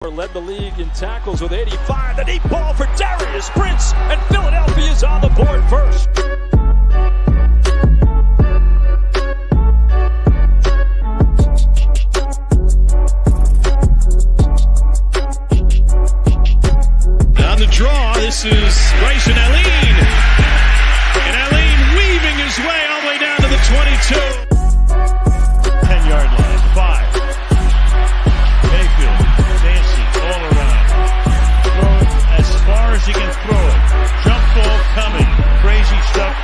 Led the league in tackles with 85. The deep ball for Darius Prince, and Philadelphia's on the board first. On the draw, this is Bryson Allen. And Allen weaving his way all the way down to the 22. 10-yard line, 5. Mayfield, Dancy, all around. Throw it as far as he can throw it. Jump ball coming. Crazy stuff.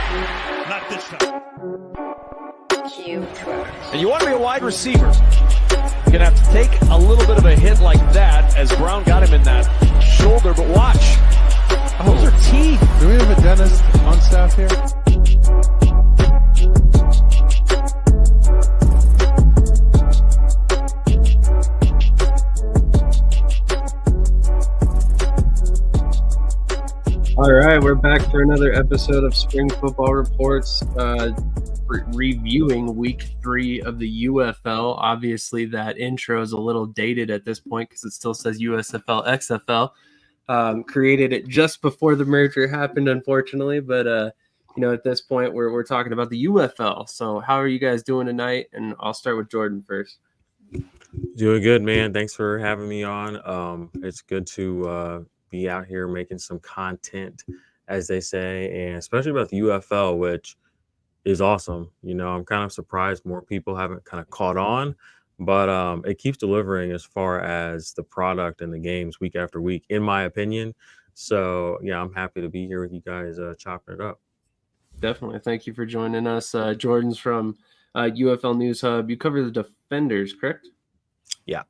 Not this time. And you want to be a wide receiver, you're going to have to take a little bit of a hit like that as Brown got him in that shoulder, but watch. Oh, those are teeth. Do we have a dentist on staff here? All right, we're back for another episode of Spring Football Reports, reviewing Week 3 of the UFL. Obviously, that intro is a little dated at this point because it still says USFL XFL. Created it just before the merger happened, unfortunately, but at this point we're talking about the UFL. So, how are you guys doing tonight? And I'll start with Jordan first. Doing good, man. Thanks for having me on. It's good to be out here making some content, as they say, and especially about the UFL, which is awesome. I'm kind of surprised more people haven't kind of caught on, but it keeps delivering as far as the product and the games week after week, in my opinion. So, yeah, I'm happy to be here with you guys chopping it up. Definitely. Thank you for joining us. Jordan's from UFL News Hub. You cover the Defenders, correct? Yeah.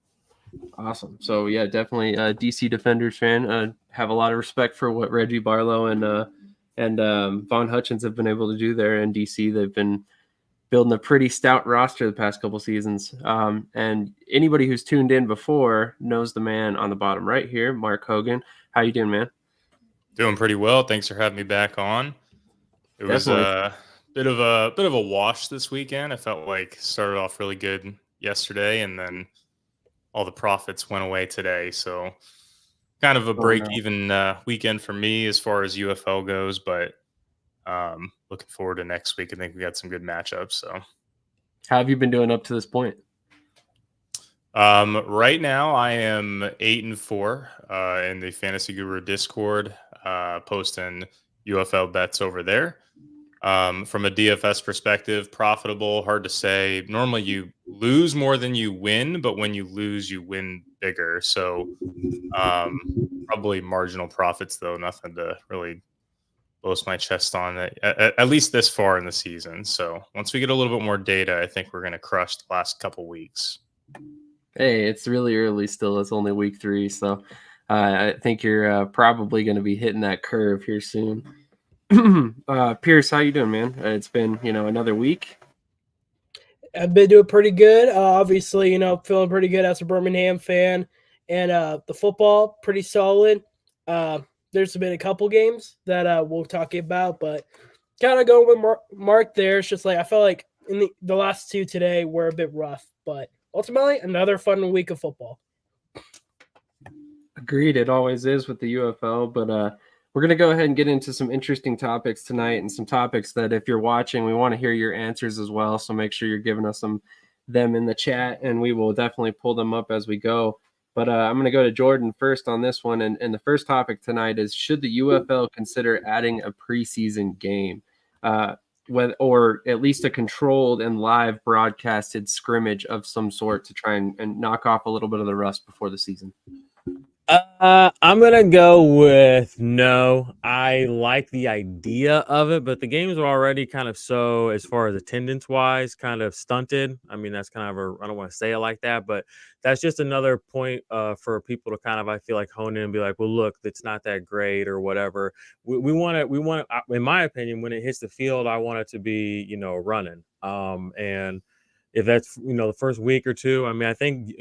Awesome. So, yeah, definitely a DC Defenders fan. Have a lot of respect for what Reggie Barlow and Von Hutchins have been able to do there in DC. They've been building a pretty stout roster the past couple seasons. And anybody who's tuned in before knows the man on the bottom right here, Mark Hogan. How you doing, man? Doing pretty well. Thanks for having me back on. It was a bit of a wash this weekend. I felt like started off really good yesterday, and then all the profits went away today. So kind of a break-even weekend for me as far as UFL goes, but looking forward to next week. I think we got some good matchups. So, how have you been doing up to this point? Right now, I am 8-4 in the Fantasy Guru Discord, posting UFL bets over there. From a DFS perspective, profitable, hard to say. Normally you lose more than you win, but when you lose, you win bigger. So probably marginal profits, though. Nothing to really boast my chest on, at least this far in the season. So once we get a little bit more data, I think we're going to crush the last couple weeks. Hey, it's really early still. It's only week 3. So I think you're probably going to be hitting that curve here soon. Pearce, how you doing, man? It's been, another week. I've been doing pretty good. Obviously, feeling pretty good as a Birmingham fan, and the football pretty solid. There's been a couple games that we'll talk about, but kind of going with Mark there. It's just like I felt like in the last 2 today were a bit rough, but ultimately another fun week of football. Agreed. It always is with the UFL, but we're going to go ahead and get into some interesting topics tonight, and some topics that if you're watching, we want to hear your answers as well. So make sure you're giving us them in the chat, and we will definitely pull them up as we go. But I'm going to go to Jordan first on this one. And the first topic tonight is, should the UFL consider adding a preseason game, or at least a controlled and live broadcasted scrimmage of some sort to try and knock off a little bit of the rust before the season? I'm going to go with no. I like the idea of it, but the games are already kind of so, as far as attendance wise, kind of stunted. I mean, that's kind of I don't want to say it like that, but that's just another point for people to kind of, I feel like, hone in and be like, well, look, it's not that great or whatever. We want it, in my opinion, when it hits the field, I want it to be, running. And if that's, the first week or two, I mean, I think,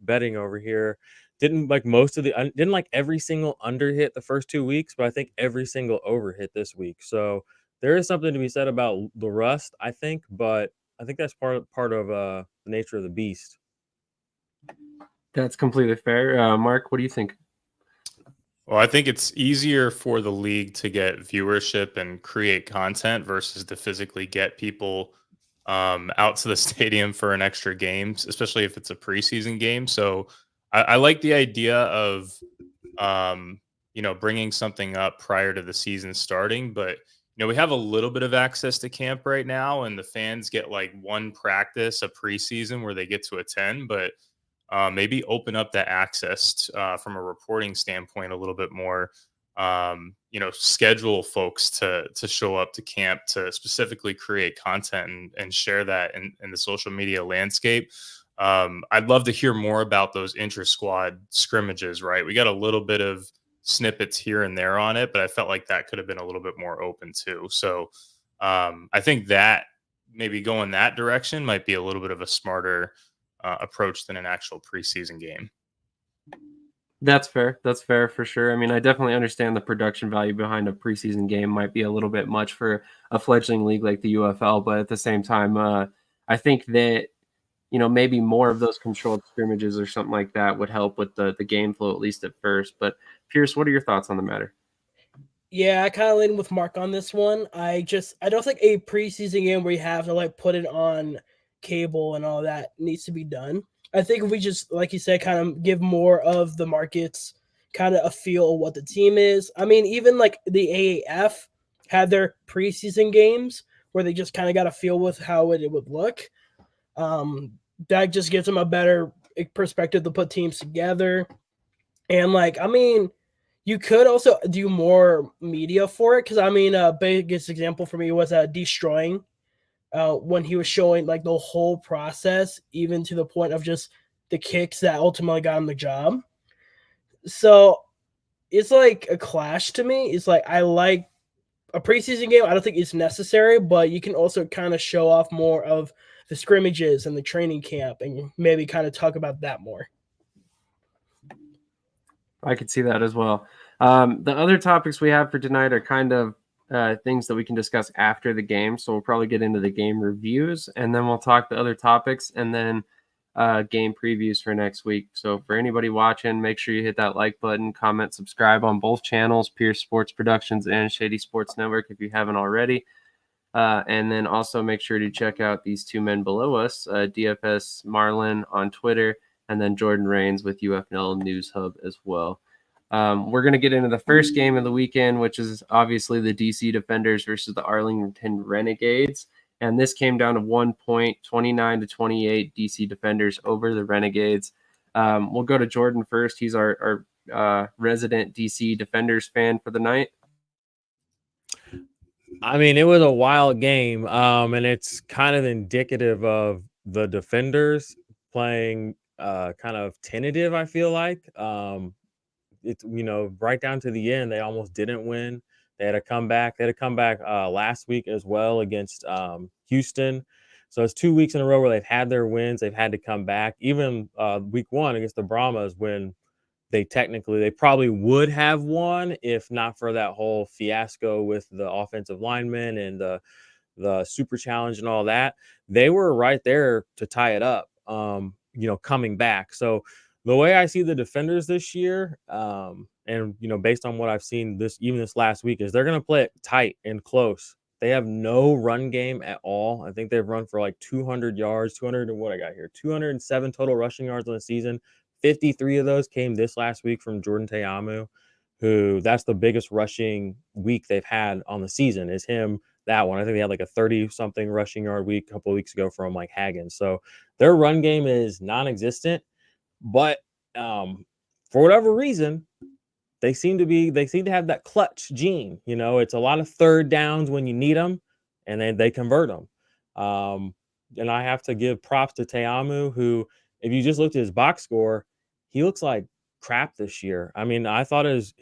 betting over here, didn't like every single under hit the first 2 weeks, but I think every single over hit this week. So there is something to be said about the rust, I think, but I think that's part of the nature of the beast. That's completely fair. Mark, what do you think? Well, I think it's easier for the league to get viewership and create content versus to physically get people out to the stadium for an extra game, especially if it's a preseason game. So I like the idea of bringing something up prior to the season starting. But we have a little bit of access to camp right now, and the fans get like one practice a preseason where they get to attend. But maybe open up that access from a reporting standpoint a little bit more. Schedule folks to show up to camp to specifically create content and share that in the social media landscape. I'd love to hear more about those inter-squad scrimmages, right? We got a little bit of snippets here and there on it, but I felt like that could have been a little bit more open too. So I think that maybe going that direction might be a little bit of a smarter approach than an actual preseason game. That's fair. That's fair for sure. I mean, I definitely understand the production value behind a preseason game might be a little bit much for a fledgling league like the UFL, but at the same time, I think that maybe more of those controlled scrimmages or something like that would help with the game flow, at least at first. But Pearce, what are your thoughts on the matter? Yeah, I kind of lean with Mark on this one. I don't think a preseason game where you have to like put it on cable and all that needs to be done. I think if we just, like you said, kind of give more of the markets kind of a feel of what the team is. I mean, even like the AAF had their preseason games where they just kind of got a feel with how it would look. That just gives them a better perspective to put teams together. And like, I mean, you could also do more media for it because I mean, biggest example for me was Destroying when he was showing like the whole process, even to the point of just the kicks that ultimately got him the job. So it's like a clash to me. It's like I like a preseason game. I don't think it's necessary, but you can also kind of show off more of the scrimmages and the training camp and maybe kind of talk about that more. I could see that as well. The other topics we have for tonight are kind of things that we can discuss after the game. So we'll probably get into the game reviews, and then we'll talk the other topics, and then game previews for next week. So for anybody watching, make sure you hit that like button, comment, subscribe on both channels, Pearce Sports Productions and Shady Sports Network if you haven't already. And then also make sure to check out these two men below us, DFS Marlin on Twitter, and then Jordan Rains with UFL News Hub as well. We're going to get into the first game of the weekend, which is obviously the DC Defenders versus the Arlington Renegades. And this came down to 1 point, 29-28 DC Defenders over the Renegades. We'll go to Jordan first. He's our resident DC Defenders fan for the night. I mean, it was a wild game, and it's kind of indicative of the Defenders playing kind of tentative, I feel like. It's, right down to the end, they almost didn't win. They had a comeback. They had a comeback last week as well against Houston. So it's 2 weeks in a row where they've had their wins. They've had to come back. Even week one against the Brahmas, when they probably would have won if not for that whole fiasco with the offensive linemen and the super challenge and all that. They were right there to tie it up, coming back. So the way I see the Defenders this year, and based on what I've seen this last week, is they're going to play it tight and close. They have no run game at all. I think they've run for like 200 yards, 200 and what I got here, 207 total rushing yards on the season. 53 of those came this last week from Jordan Teamu, who that's the biggest rushing week they've had on the season is him. That one, I think they had like a 30-something rushing yard week a couple of weeks ago from Mike Haggins. So their run game is non-existent. But for whatever reason, they seem to have that clutch gene. It's a lot of third downs when you need them, and then they convert them. And I have to give props to Teamu, who, if you just looked at his box score, he looks like crap this year. I mean, I thought his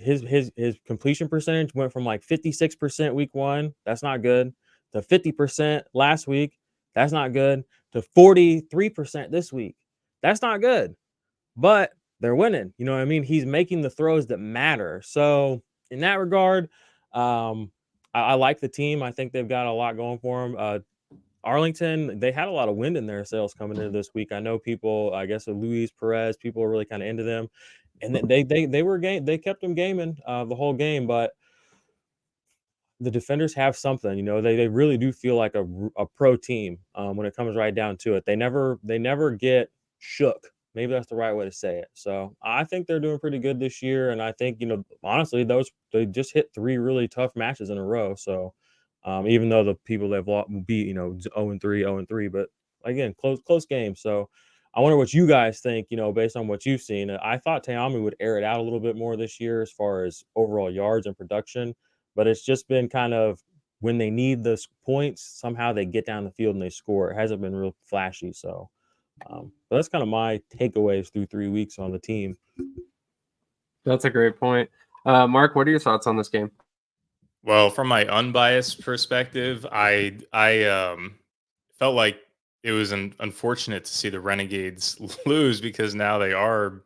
completion percentage went from like 56% week one. That's not good. To 50% last week. That's not good. To 43% this week. That's not good. But they're winning. You know what I mean? He's making the throws that matter. So in that regard, I like the team. I think they've got a lot going for them. Arlington, they had a lot of wind in their sails coming into this week. I know people, I guess, with Luis Perez, people were really kind of into them, and then they kept them gaming the whole game, but the defenders have something, they really do feel like a pro team when it comes right down to it. They never get shook. Maybe that's the right way to say it. So I think they're doing pretty good this year. And I think, honestly, they just hit 3 really tough matches in a row. So even though the people they've beat, 0-3, 0-3, but again, close game. So I wonder what you guys think, based on what you've seen. I thought Teami would air it out a little bit more this year as far as overall yards and production, but it's just been kind of when they need those points, somehow they get down the field and they score. It hasn't been real flashy. So but that's kind of my takeaways through 3 weeks on the team. That's a great point. Mark, what are your thoughts on this game? Well, from my unbiased perspective, I felt like it was unfortunate to see the Renegades lose because now they are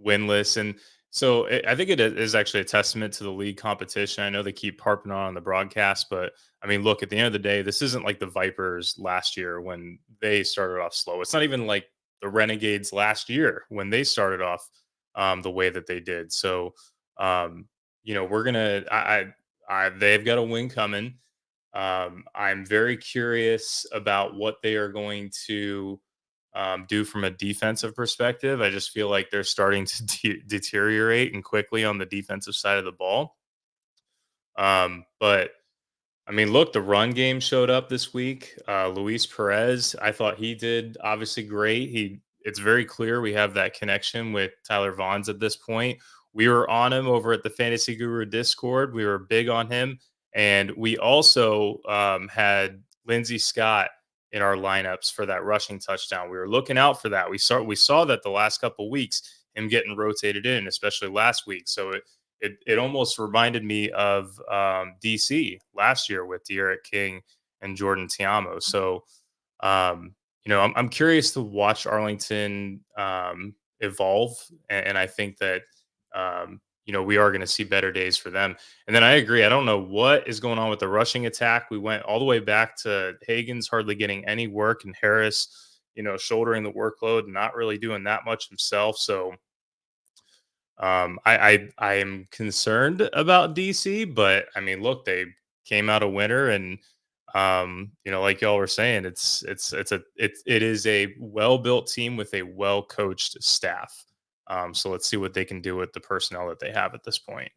winless. And so I think it is actually a testament to the league competition. I know they keep harping on the broadcast, but I mean, look, at the end of the day, this isn't like the Vipers last year when they started off slow. It's not even like the Renegades last year when they started off the way that they did. So, we're going they've got a win coming. I'm very curious about what they are going to do from a defensive perspective. I just feel like they're starting to deteriorate and quickly on the defensive side of the ball. But I mean, look, the run game showed up this week. Luis Perez, I thought he did obviously great. It's very clear we have that connection with Tyler Vaughns at this point. We were on him over at the Fantasy Guru Discord. We were big on him. And we also had Lindsey Scott in our lineups for that rushing touchdown. We were looking out for that. We saw that the last couple of weeks, him getting rotated in, especially last week. So it almost reminded me of DC last year with De'Aaron King and Jordan Tiamo. So, I'm curious to watch Arlington evolve. And I think that, we are going to see better days for them. And then I agree. I don't know what is going on with the rushing attack. We went all the way back to Hagen's hardly getting any work and Harris, shouldering the workload and not really doing that much himself. So I am concerned about DC, but I mean, look, they came out a winner, and like y'all were saying, it is a well-built team with a well-coached staff. So let's see what they can do with the personnel that they have at this point.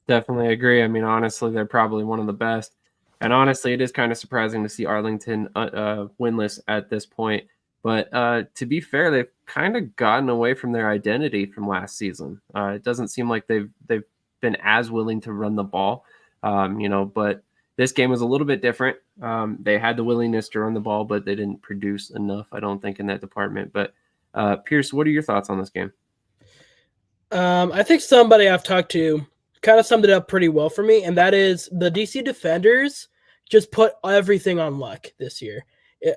Definitely agree. I mean, honestly, they're probably one of the best. And honestly, it is kind of surprising to see Arlington winless at this point. But to be fair, they've kind of gotten away from their identity from last season. It doesn't seem like they've been as willing to run the ball, but this game was a little bit different. They had the willingness to run the ball, but they didn't produce enough, I don't think, in that department. But Pearce, what are your thoughts on this game? I think somebody I've talked to kind of summed it up pretty well for me, and that is the DC defenders just put everything on luck this year.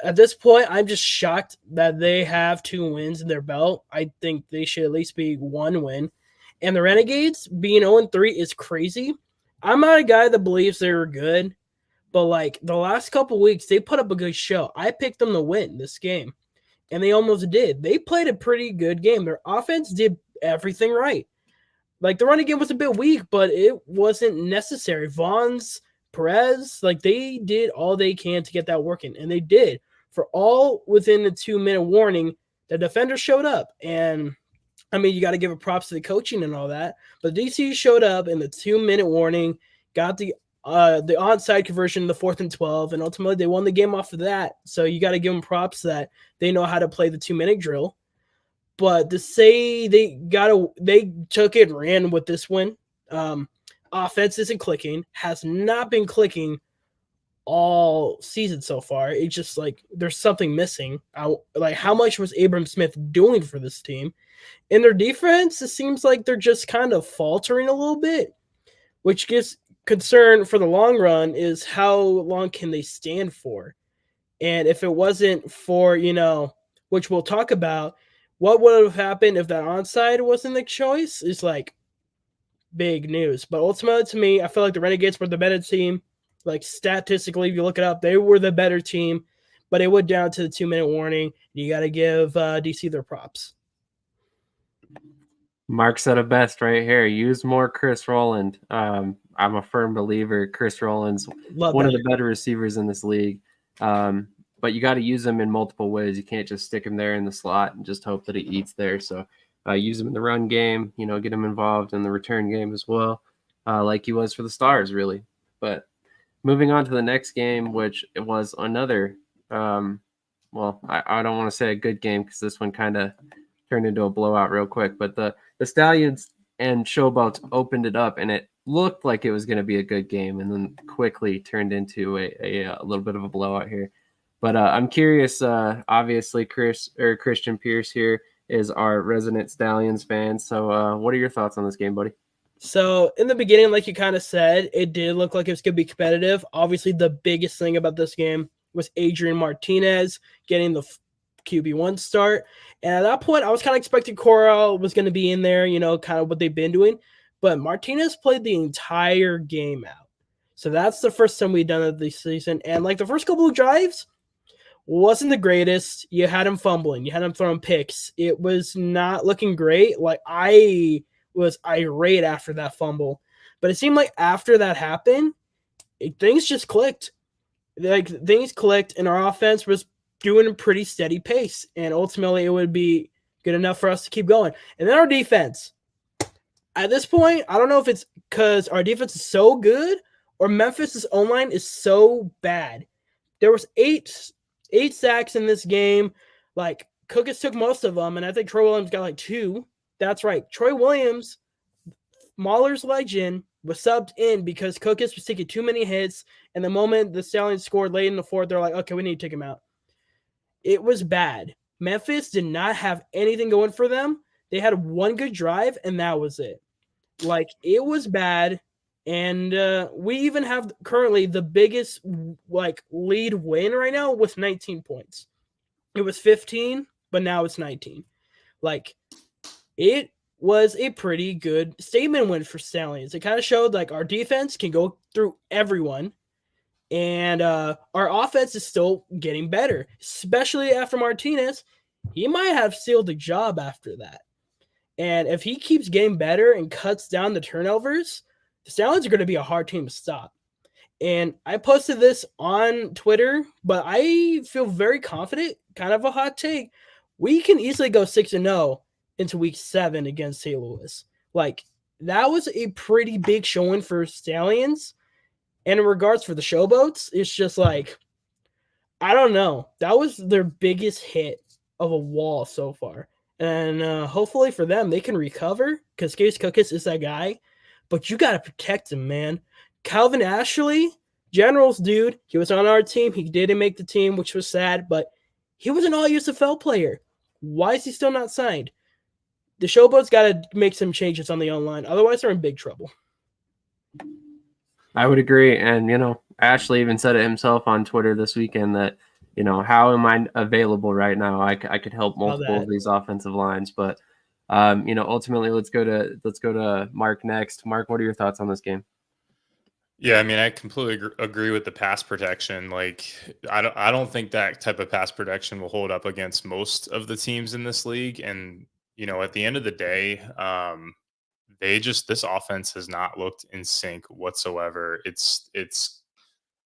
At this point, I'm just shocked that they have 2 wins in their belt. I think they should at least be 1 win. And the Renegades being 0-3 is crazy. I'm not a guy that believes they were good, but like the last couple weeks, they put up a good show. I picked them to win this game, and they almost did. They played a pretty good game. Their offense did everything right. Like the running game was a bit weak, but it wasn't necessary. Vaughns, Perez, like they did all they can to get that working, and they did. For all within the 2-minute warning, the defenders showed up, and I mean, you got to give it props to the coaching and all that. But DC showed up in the 2-minute warning, got the onside conversion in the 4th and 12, and ultimately they won the game off of that. So you got to give them props that they know how to play the 2-minute drill. But to say they took it and ran with this win, offense isn't clicking, has not been clicking all season so far. It's just like there's something missing. Like how much was Abram Smith doing for this team? In their defense, it seems like they're just kind of faltering a little bit, which gives concern for the long run is how long can they stand for? And if it wasn't for, which we'll talk about, what would have happened if that onside wasn't the choice is like big news. But ultimately, to me, I feel like the Renegades were the better team. Like statistically, if you look it up, they were the better team, but it went down to the 2-minute warning. You got to give DC their props. Mark said it best right here. Use more Chris Rowland. I'm a firm believer Chris Rowland's one of the better receivers in this league. But you got to use him in multiple ways. You can't just stick him there in the slot and just hope that he eats there. So use him in the run game, get him involved in the return game as well, like he was for the Stars, really. But moving on to the next game, which it was another, I don't want to say a good game because this one kind of turned into a blowout real quick. But the Stallions and Showboats opened it up, and it looked like it was going to be a good game, and then quickly turned into a little bit of a blowout here. But I'm curious. Obviously, Christian Pearce here is our resident Stallions fan. So, what are your thoughts on this game, buddy? So in the beginning, like you kind of said, it did look like it was going to be competitive. Obviously, the biggest thing about this game was Adrian Martinez getting the QB1 start. And at that point, I was kind of expecting Corral was going to be in there, kind of what they've been doing. But Martinez played the entire game out. So that's the first time we've done it this season. And like the first couple of drives wasn't the greatest. You had him fumbling. You had him throwing picks. It was not looking great. Like I was irate after that fumble. But it seemed like after that happened, things just clicked. Like things clicked and our offense was doing a pretty steady pace. And ultimately it would be good enough for us to keep going. And then our defense. At this point, I don't know if it's because our defense is so good or Memphis's O-line is so bad. There was eight sacks in this game. Like Cookus took most of them, and I think Troy Williams got like 2. That's right. Troy Williams, Mahler's legend, was subbed in because Cookus was taking too many hits. And the moment the Stallions scored late in the fourth, they're like, okay, we need to take him out. It was bad. Memphis did not have anything going for them. They had one good drive, and that was it. Like, it was bad. And we even have currently the biggest lead win right now with 19 points. It was 15, but now it's 19. Like, it was a pretty good statement win for Stallions. It kind of showed like our defense can go through everyone, and our offense is still getting better, especially after Martinez. He might have sealed the job after that. And if he keeps getting better and cuts down the turnovers, the Stallions are going to be a hard team to stop. And I posted this on Twitter, but I feel very confident, kind of a hot take. We can easily go 6-0 into week 7 against St. Louis. Like, that was a pretty big showing for Stallions. And in regards for the Showboats, it's just like, I don't know. That was their biggest hit of a wall so far. And hopefully for them, they can recover because Case Cookus is that guy. But you got to protect him, man. Calvin Ashley, Generals dude, he was on our team. He didn't make the team, which was sad, but he was an all-USFL player. Why is he still not signed? The Showboats got to make some changes on the online. Otherwise, they're in big trouble. I would agree. And, Ashley even said it himself on Twitter this weekend that, how am I available right now? I could help multiple of these offensive lines. But, ultimately, let's go to Mark next. Mark, what are your thoughts on this game? Yeah, I mean, I completely agree with the pass protection. Like, I don't think that type of pass protection will hold up against most of the teams in this league. And, at the end of the day, this offense has not looked in sync whatsoever.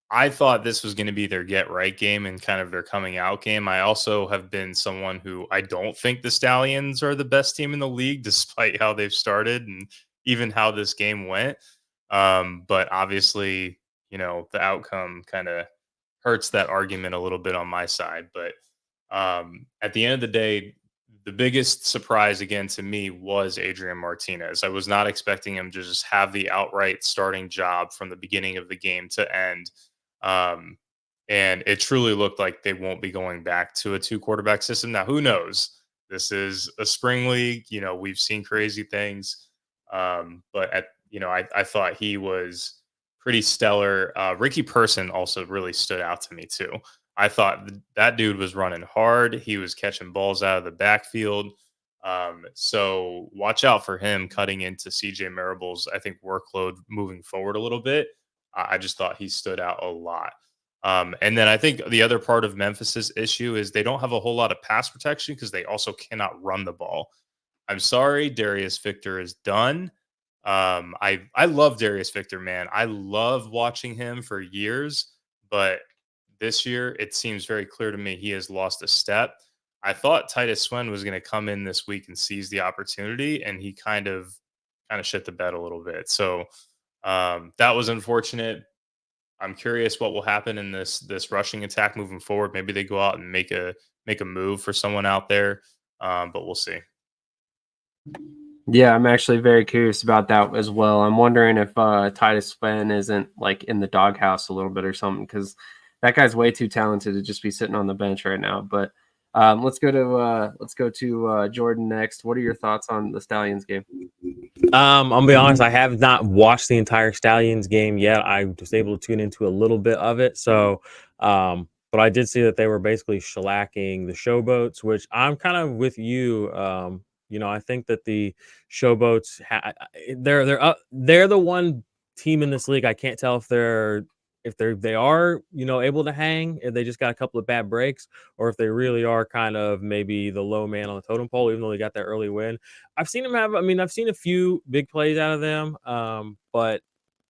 I thought this was going to be their get right game and kind of their coming out game. I also have been someone who I don't think the Stallions are the best team in the league, despite how they've started and even how this game went. But obviously, the outcome kind of hurts that argument a little bit on my side. But at the end of the day, the biggest surprise again to me was Adrian Martinez. I was not expecting him to just have the outright starting job from the beginning of the game to end. And it truly looked like they won't be going back to a 2-quarterback system. Now, who knows? This is a spring league. We've seen crazy things. But I thought he was pretty stellar. Ricky Person also really stood out to me too. I thought that dude was running hard. He was catching balls out of the backfield. So watch out for him cutting into CJ Marable's, I think, workload moving forward a little bit. I just thought he stood out a lot. And then I think the other part of Memphis's issue is they don't have a whole lot of pass protection because they also cannot run the ball. I'm sorry, Darius Victor is done. I love Darius Victor, man. I love watching him for years, but this year it seems very clear to me he has lost a step. I thought Titus Swen was going to come in this week and seize the opportunity, and he kind of shit the bed a little bit. So that was unfortunate. I'm curious what will happen in this rushing attack moving forward. Maybe they go out and make a move for someone out there, but we'll see. Yeah, I'm actually very curious about that as well. I'm wondering if Titus Swen isn't like in the doghouse a little bit or something, because that guy's way too talented to just be sitting on the bench right now. But let's go to Jordan next. What are your thoughts on the Stallions game? I'm gonna be honest, I have not watched the entire Stallions game yet. I was able to tune into a little bit of it. So but I did see that they were basically shellacking the Showboats, which I'm kind of with you. I think that the Showboats they're the one team in this league. I can't tell if they are able to hang, if they just got a couple of bad breaks, or if they really are kind of maybe the low man on the totem pole, even though they got that early win. I've seen a few big plays out of them, but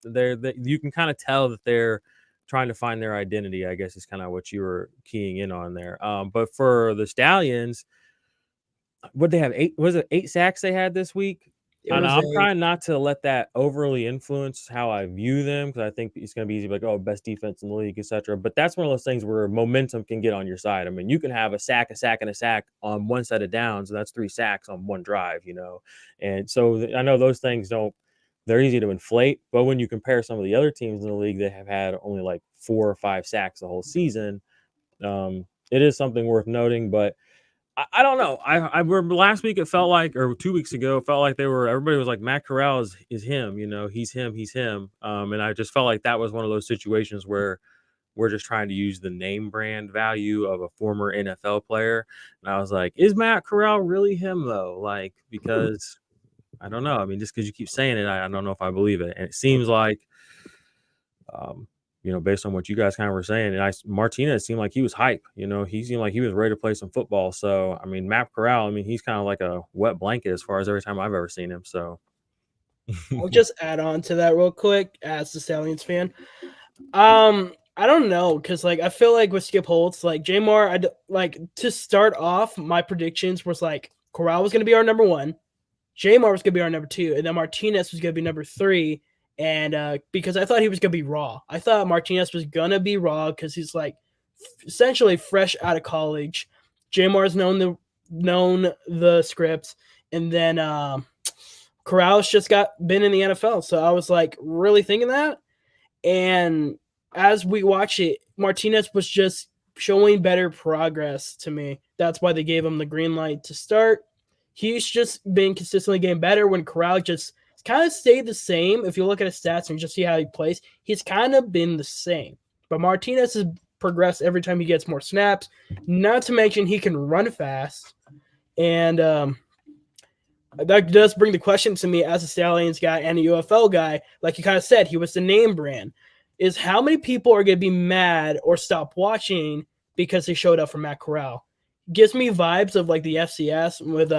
you can kind of tell that they're trying to find their identity, I guess, is kind of what you were keying in on there. But for the Stallions, what they have, 8 sacks they had this week? And I'm trying not to let that overly influence how I view them, because I think it's going to be easy, like, oh, best defense in the league, etc. But that's one of those things where momentum can get on your side. I mean, you can have a sack, and a sack on one set of downs, and that's 3 sacks on one drive, And so I know those things they're easy to inflate, but when you compare some of the other teams in the league that have had only like 4 or 5 sacks the whole season, it is something worth noting. But I don't know. I remember last week it felt like, or 2 weeks ago, it felt like everybody was like, Matt Corral is him, he's him. And I just felt like that was one of those situations where we're just trying to use the name brand value of a former NFL player. And I was like, is Matt Corral really him though? Like, because I don't know. I mean, just because you keep saying it, I don't know if I believe it. And it seems like, based on what you guys kind of were saying, and Martinez seemed like he was hype. He seemed like he was ready to play some football. So, I mean, Matt Corral, he's kind of like a wet blanket as far as every time I've ever seen him. So, I'll just add on to that real quick as the Stallions fan. I don't know, because I feel like with Skip Holtz, Jamar, to start off, my predictions was Corral was going to be our number 1, Jamar was going to be our number 2, and then Martinez was going to be number 3. And because I thought he was going to be raw. I thought Martinez was going to be raw because he's essentially fresh out of college. Jamar's known the scripts. And then Corral's just been in the NFL. So I was really thinking that. And as we watch it, Martinez was just showing better progress to me. That's why they gave him the green light to start. He's just been consistently getting better when Corral just kind of stayed the same. If you look at his stats and just see how he plays, he's kind of been the same. But Martinez has progressed every time he gets more snaps, not to mention he can run fast. And that does bring the question to me as a Stallions guy and a UFL guy. Like you kind of said, he was the name brand. Is how many people are going to be mad or stop watching because he showed up for Matt Corral? Gives me vibes of the FCS with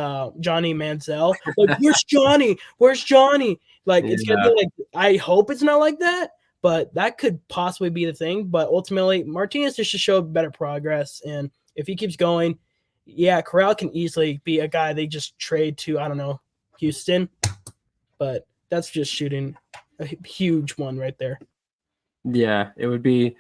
Johnny Manziel. Where's Johnny? Where's Johnny? It's gonna be I hope it's not like that, but that could possibly be the thing. But ultimately, Martinez just should show better progress, and if he keeps going, yeah, Corral can easily be a guy they just trade to, I don't know, Houston. But that's just shooting a huge one right there. Yeah, it'd be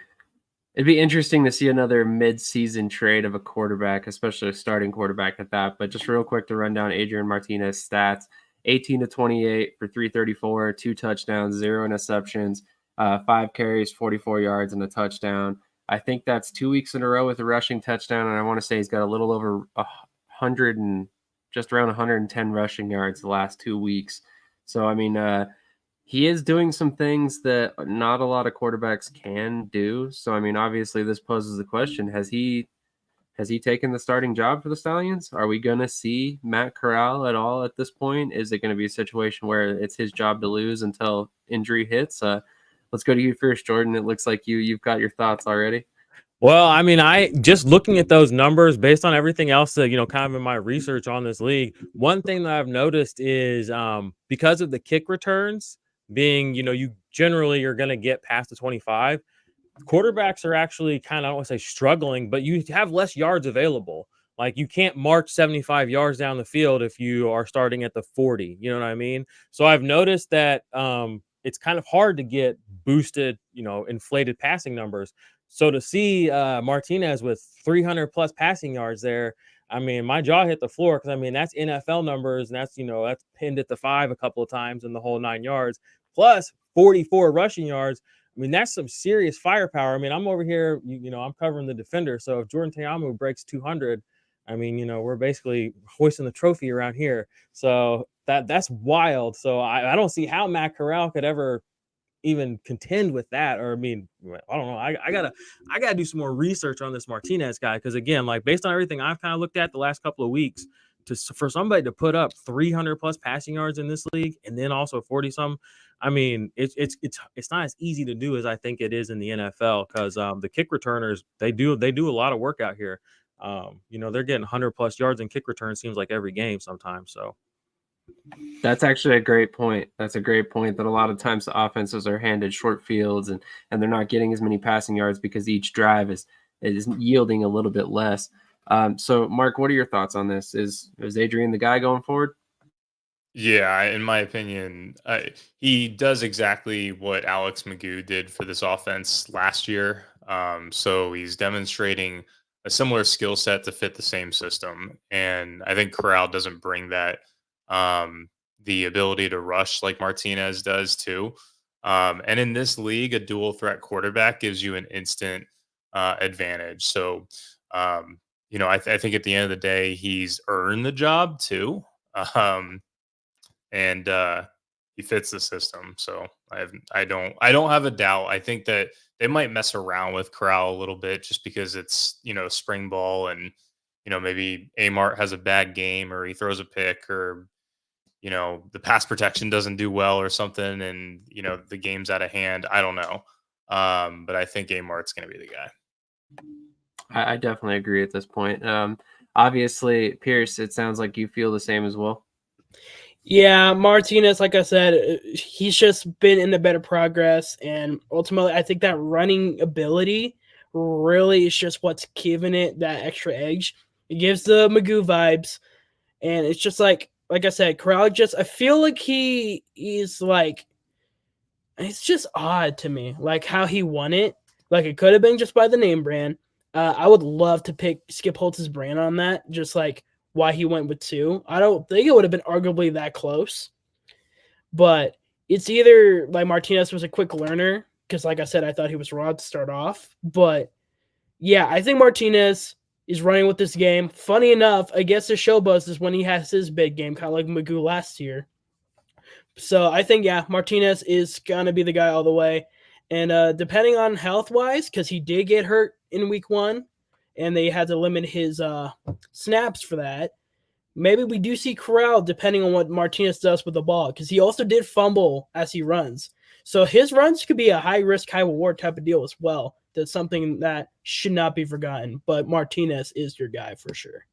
interesting to see another mid-season trade of a quarterback, especially a starting quarterback at that. But just real quick to run down Adrian Martinez stats: 18-28 for 334, 2 touchdowns, 0 interceptions, 5 carries, 44 yards, and a touchdown. I think that's 2 weeks in a row with a rushing touchdown, and I want to say he's got a little over 100 and just around 110 rushing yards the last 2 weeks. So I mean, he is doing some things that not a lot of quarterbacks can do. So, I mean, obviously this poses the question, has he taken the starting job for the Stallions? Are we going to see Matt Corral at all at this point? Is it going to be a situation where it's his job to lose until injury hits? let's go to you first, Jordan. It looks like you've got your thoughts already. Well, I mean, I just looking at those numbers based on everything else that, kind of in my research on this league, one thing that I've noticed is because of the kick returns being, you generally are going to get past the 25. Quarterbacks are actually kind of, I don't want to say struggling, but you have less yards available. Like you can't march 75 yards down the field if you are starting at the 40. You know what I mean? So I've noticed that it's kind of hard to get boosted, inflated passing numbers. So to see Martinez with 300 plus passing yards there, I mean, my jaw hit the floor because I mean that's NFL numbers, and that's pinned at the 5 a couple of times in the whole 9 yards, plus 44 rushing yards. I mean, that's some serious firepower. I mean, I'm over here, I'm covering the defender. So if Jordan Teamu breaks 200, I mean, we're basically hoisting the trophy around here. So that's wild. So I don't see how Matt Corral could ever even contend with that. Or I mean, I don't know. I gotta do some more research on this Martinez guy, because again, like based on everything I've kind of looked at the last couple of weeks, for somebody to put up 300 plus passing yards in this league and then also 40 some, I mean, it's not as easy to do as I think it is in the NFL, because the kick returners they do a lot of work out here. They're getting 100 plus yards in kick return seems like every game sometimes. So That's actually a great point. That's a great point, that a lot of times the offenses are handed short fields and they're not getting as many passing yards because each drive is yielding a little bit less. So Mark, what are your thoughts on this? Is Adrian the guy going forward? Yeah, in my opinion, he does exactly what Alex Magoo did for this offense last year. So he's demonstrating a similar skill set to fit the same system. And I think Corral doesn't bring that, the ability to rush like Martinez does too. And in this league, a dual threat quarterback gives you an instant advantage. So, I think at the end of the day, he's earned the job too. Um, and he fits the system. So I don't have a doubt. I think that they might mess around with Corral a little bit just because it's spring ball, and maybe Amart has a bad game or he throws a pick, or the pass protection doesn't do well or something, and the game's out of hand. I don't know, but I think Amart's going to be the guy. I definitely agree at this point. Obviously, Pearce, it sounds like you feel the same as well. Yeah, Martinez, like I said, he's just been in the better progress, and ultimately, I think that running ability really is just what's giving it that extra edge. It gives the Magoo vibes, and it's just like I said, Corral I feel like he's like, it's just odd to me, like how he won it. Like it could have been just by the name brand. I would love to pick Skip Holtz's brand on that, just like why he went with 2. I don't think it would have been arguably that close, but it's either like Martinez was a quick learner, because like I said, I thought he was raw to start off. But yeah, I think Martinez is running with this game. Funny enough, I guess the show buzz is when he has his big game, kind of like Magoo last year. So I think, yeah, Martinez is going to be the guy all the way. And depending on health-wise, because he did get hurt in week 1, and they had to limit his snaps for that, maybe we do see Corral depending on what Martinez does with the ball, because he also did fumble as he runs. So his runs could be a high-risk, high-reward type of deal as well. That's something that should not be forgotten. But Martinez is your guy for sure.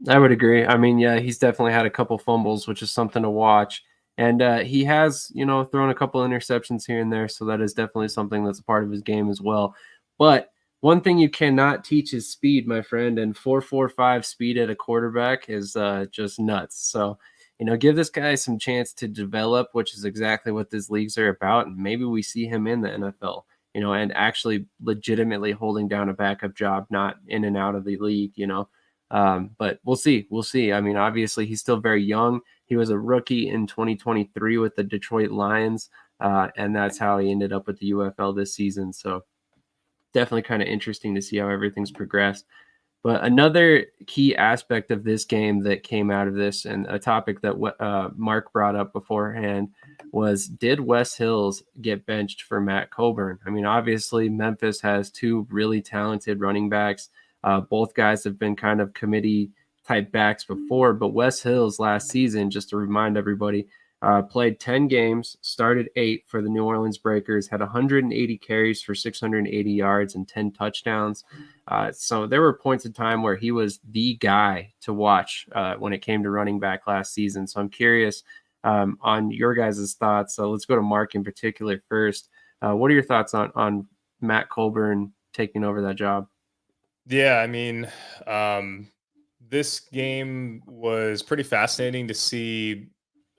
I would agree. I mean, yeah, he's definitely had a couple fumbles, which is something to watch. And he has, thrown a couple interceptions here and there. So that is definitely something that's a part of his game as well. But one thing you cannot teach is speed, my friend. And 4.45 speed at a quarterback is just nuts. So, give this guy some chance to develop, which is exactly what these leagues are about. And maybe we see him in the NFL, and actually legitimately holding down a backup job, not in and out of the league, but we'll see. We'll see. I mean, obviously, he's still very young. He was a rookie in 2023 with the Detroit Lions, and that's how he ended up with the UFL this season. So definitely kind of interesting to see how everything's progressed. But another key aspect of this game that came out of this, and a topic that Mark brought up beforehand, was, did Wes Hills get benched for Matt Coburn? I mean, obviously, Memphis has 2 really talented running backs. Both guys have been kind of committee type backs before, but Wes Hills last season, just to remind everybody, played 10 games, started 8 for the New Orleans Breakers, had 180 carries for 680 yards and 10 touchdowns. So there were points in time where he was the guy to watch when it came to running back last season. So I'm curious on your guys' thoughts. So let's go to Mark in particular first. What are your thoughts on Matt Colburn taking over that job? Yeah, I mean, this game was pretty fascinating to see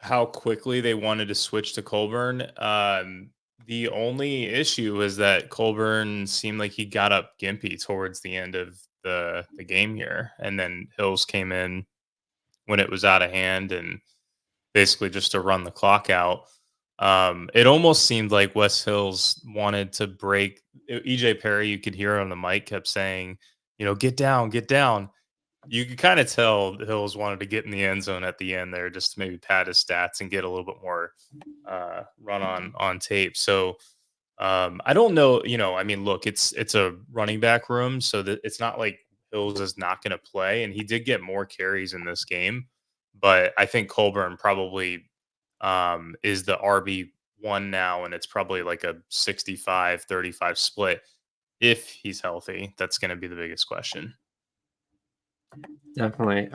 how quickly they wanted to switch to Colburn. The only issue was that Colburn seemed like he got up gimpy towards the end of the game here, and then Hills came in when it was out of hand and basically just to run the clock out. It almost seemed like Wes Hills wanted to break. EJ Perry, you could hear on the mic, kept saying, get down, get down. You could kind of tell Hills wanted to get in the end zone at the end there, just to maybe pad his stats and get a little bit more run on tape. So I don't know. I mean, look, it's a running back room, so that it's not like Hills is not going to play, and he did get more carries in this game. But I think Colburn probably is the RB1 now, and it's probably like a 65-35 split. If he's healthy, that's going to be the biggest question. Definitely.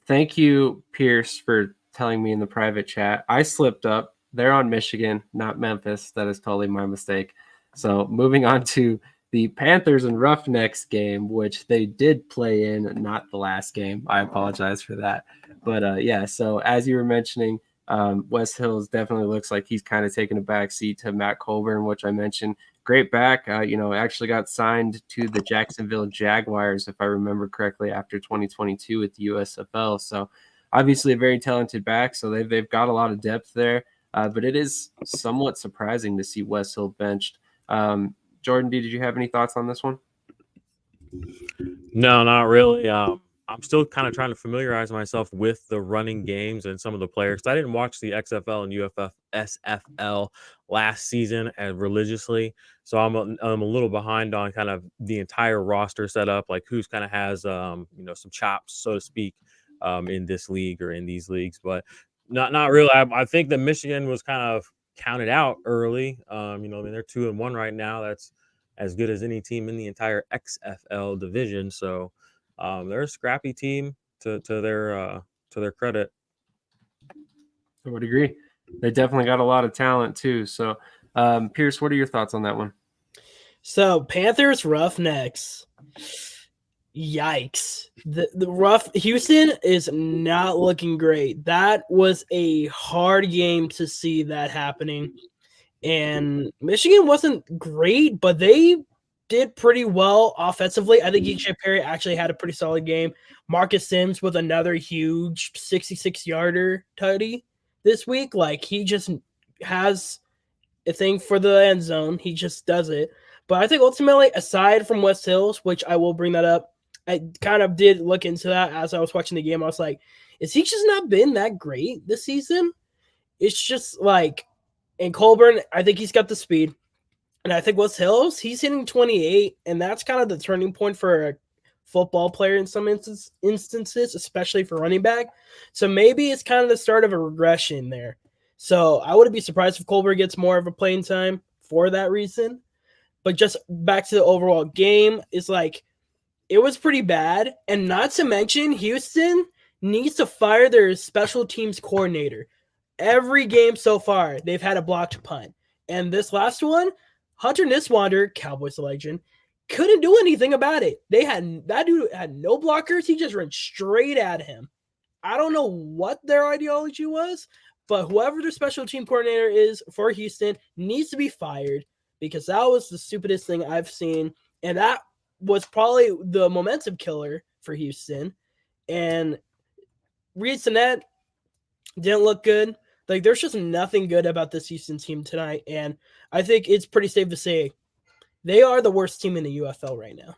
Thank you, Pearce, for telling me in the private chat. I slipped up. They're on Michigan, not Memphis. That is totally my mistake. So moving on to the Panthers and Roughnecks game, which they did play in, not the last game. I apologize for that. But yeah, so as you were mentioning, Wes Hills definitely looks like he's kind of taking a back seat to Matt Colburn, which I mentioned. Great back, actually got signed to the Jacksonville Jaguars, if I remember correctly, after 2022 with the USFL. So obviously a very talented back. So they've got a lot of depth there. But it is somewhat surprising to see Wes Hill benched. Jordan, did you have any thoughts on this one? No, not really. I'm still kind of trying to familiarize myself with the running games and some of the players. I didn't watch the XFL and SFL last season as religiously, so I'm a little behind on kind of the entire roster setup, like who's kind of has some chops, so to speak, in this league or in these leagues. But not really. I think that Michigan was kind of counted out early. I mean, they're 2-1 right now. That's as good as any team in the entire XFL division. So they're a scrappy team to their credit. I would agree. They definitely got a lot of talent too. So Pearce, what are your thoughts on that one? So Panthers Roughnecks. Yikes. The Houston is not looking great. That was a hard game to see that happening. And Michigan wasn't great, but they did pretty well offensively. I think EJ Perry actually had a pretty solid game. Marcus Sims with another huge 66-yarder tutty this week. Like, he just has a thing for the end zone. He just does it. But I think ultimately, aside from West Hills, which I will bring that up, I kind of did look into that as I was watching the game. I was like, is he just not been that great this season? It's just like, and Colburn, I think he's got the speed. And I think West Hills, he's hitting 28, and that's kind of the turning point for a football player in some instances, especially for running back. So maybe it's kind of the start of a regression there. So I wouldn't be surprised if Colburn gets more of a playing time for that reason. But just back to the overall game, it's like it was pretty bad. And not to mention, Houston needs to fire their special teams coordinator. Every game so far, they've had a blocked punt. And this last one, Hunter Niswander, Cowboys legend, couldn't do anything about it. That dude had no blockers. He just ran straight at him. I don't know what their ideology was, but whoever their special team coordinator is for Houston needs to be fired, because that was the stupidest thing I've seen. And that was probably the momentum killer for Houston. And Reed Sinnett didn't look good. Like, there's just nothing good about this Houston team tonight. And I think it's pretty safe to say they are the worst team in the UFL right now.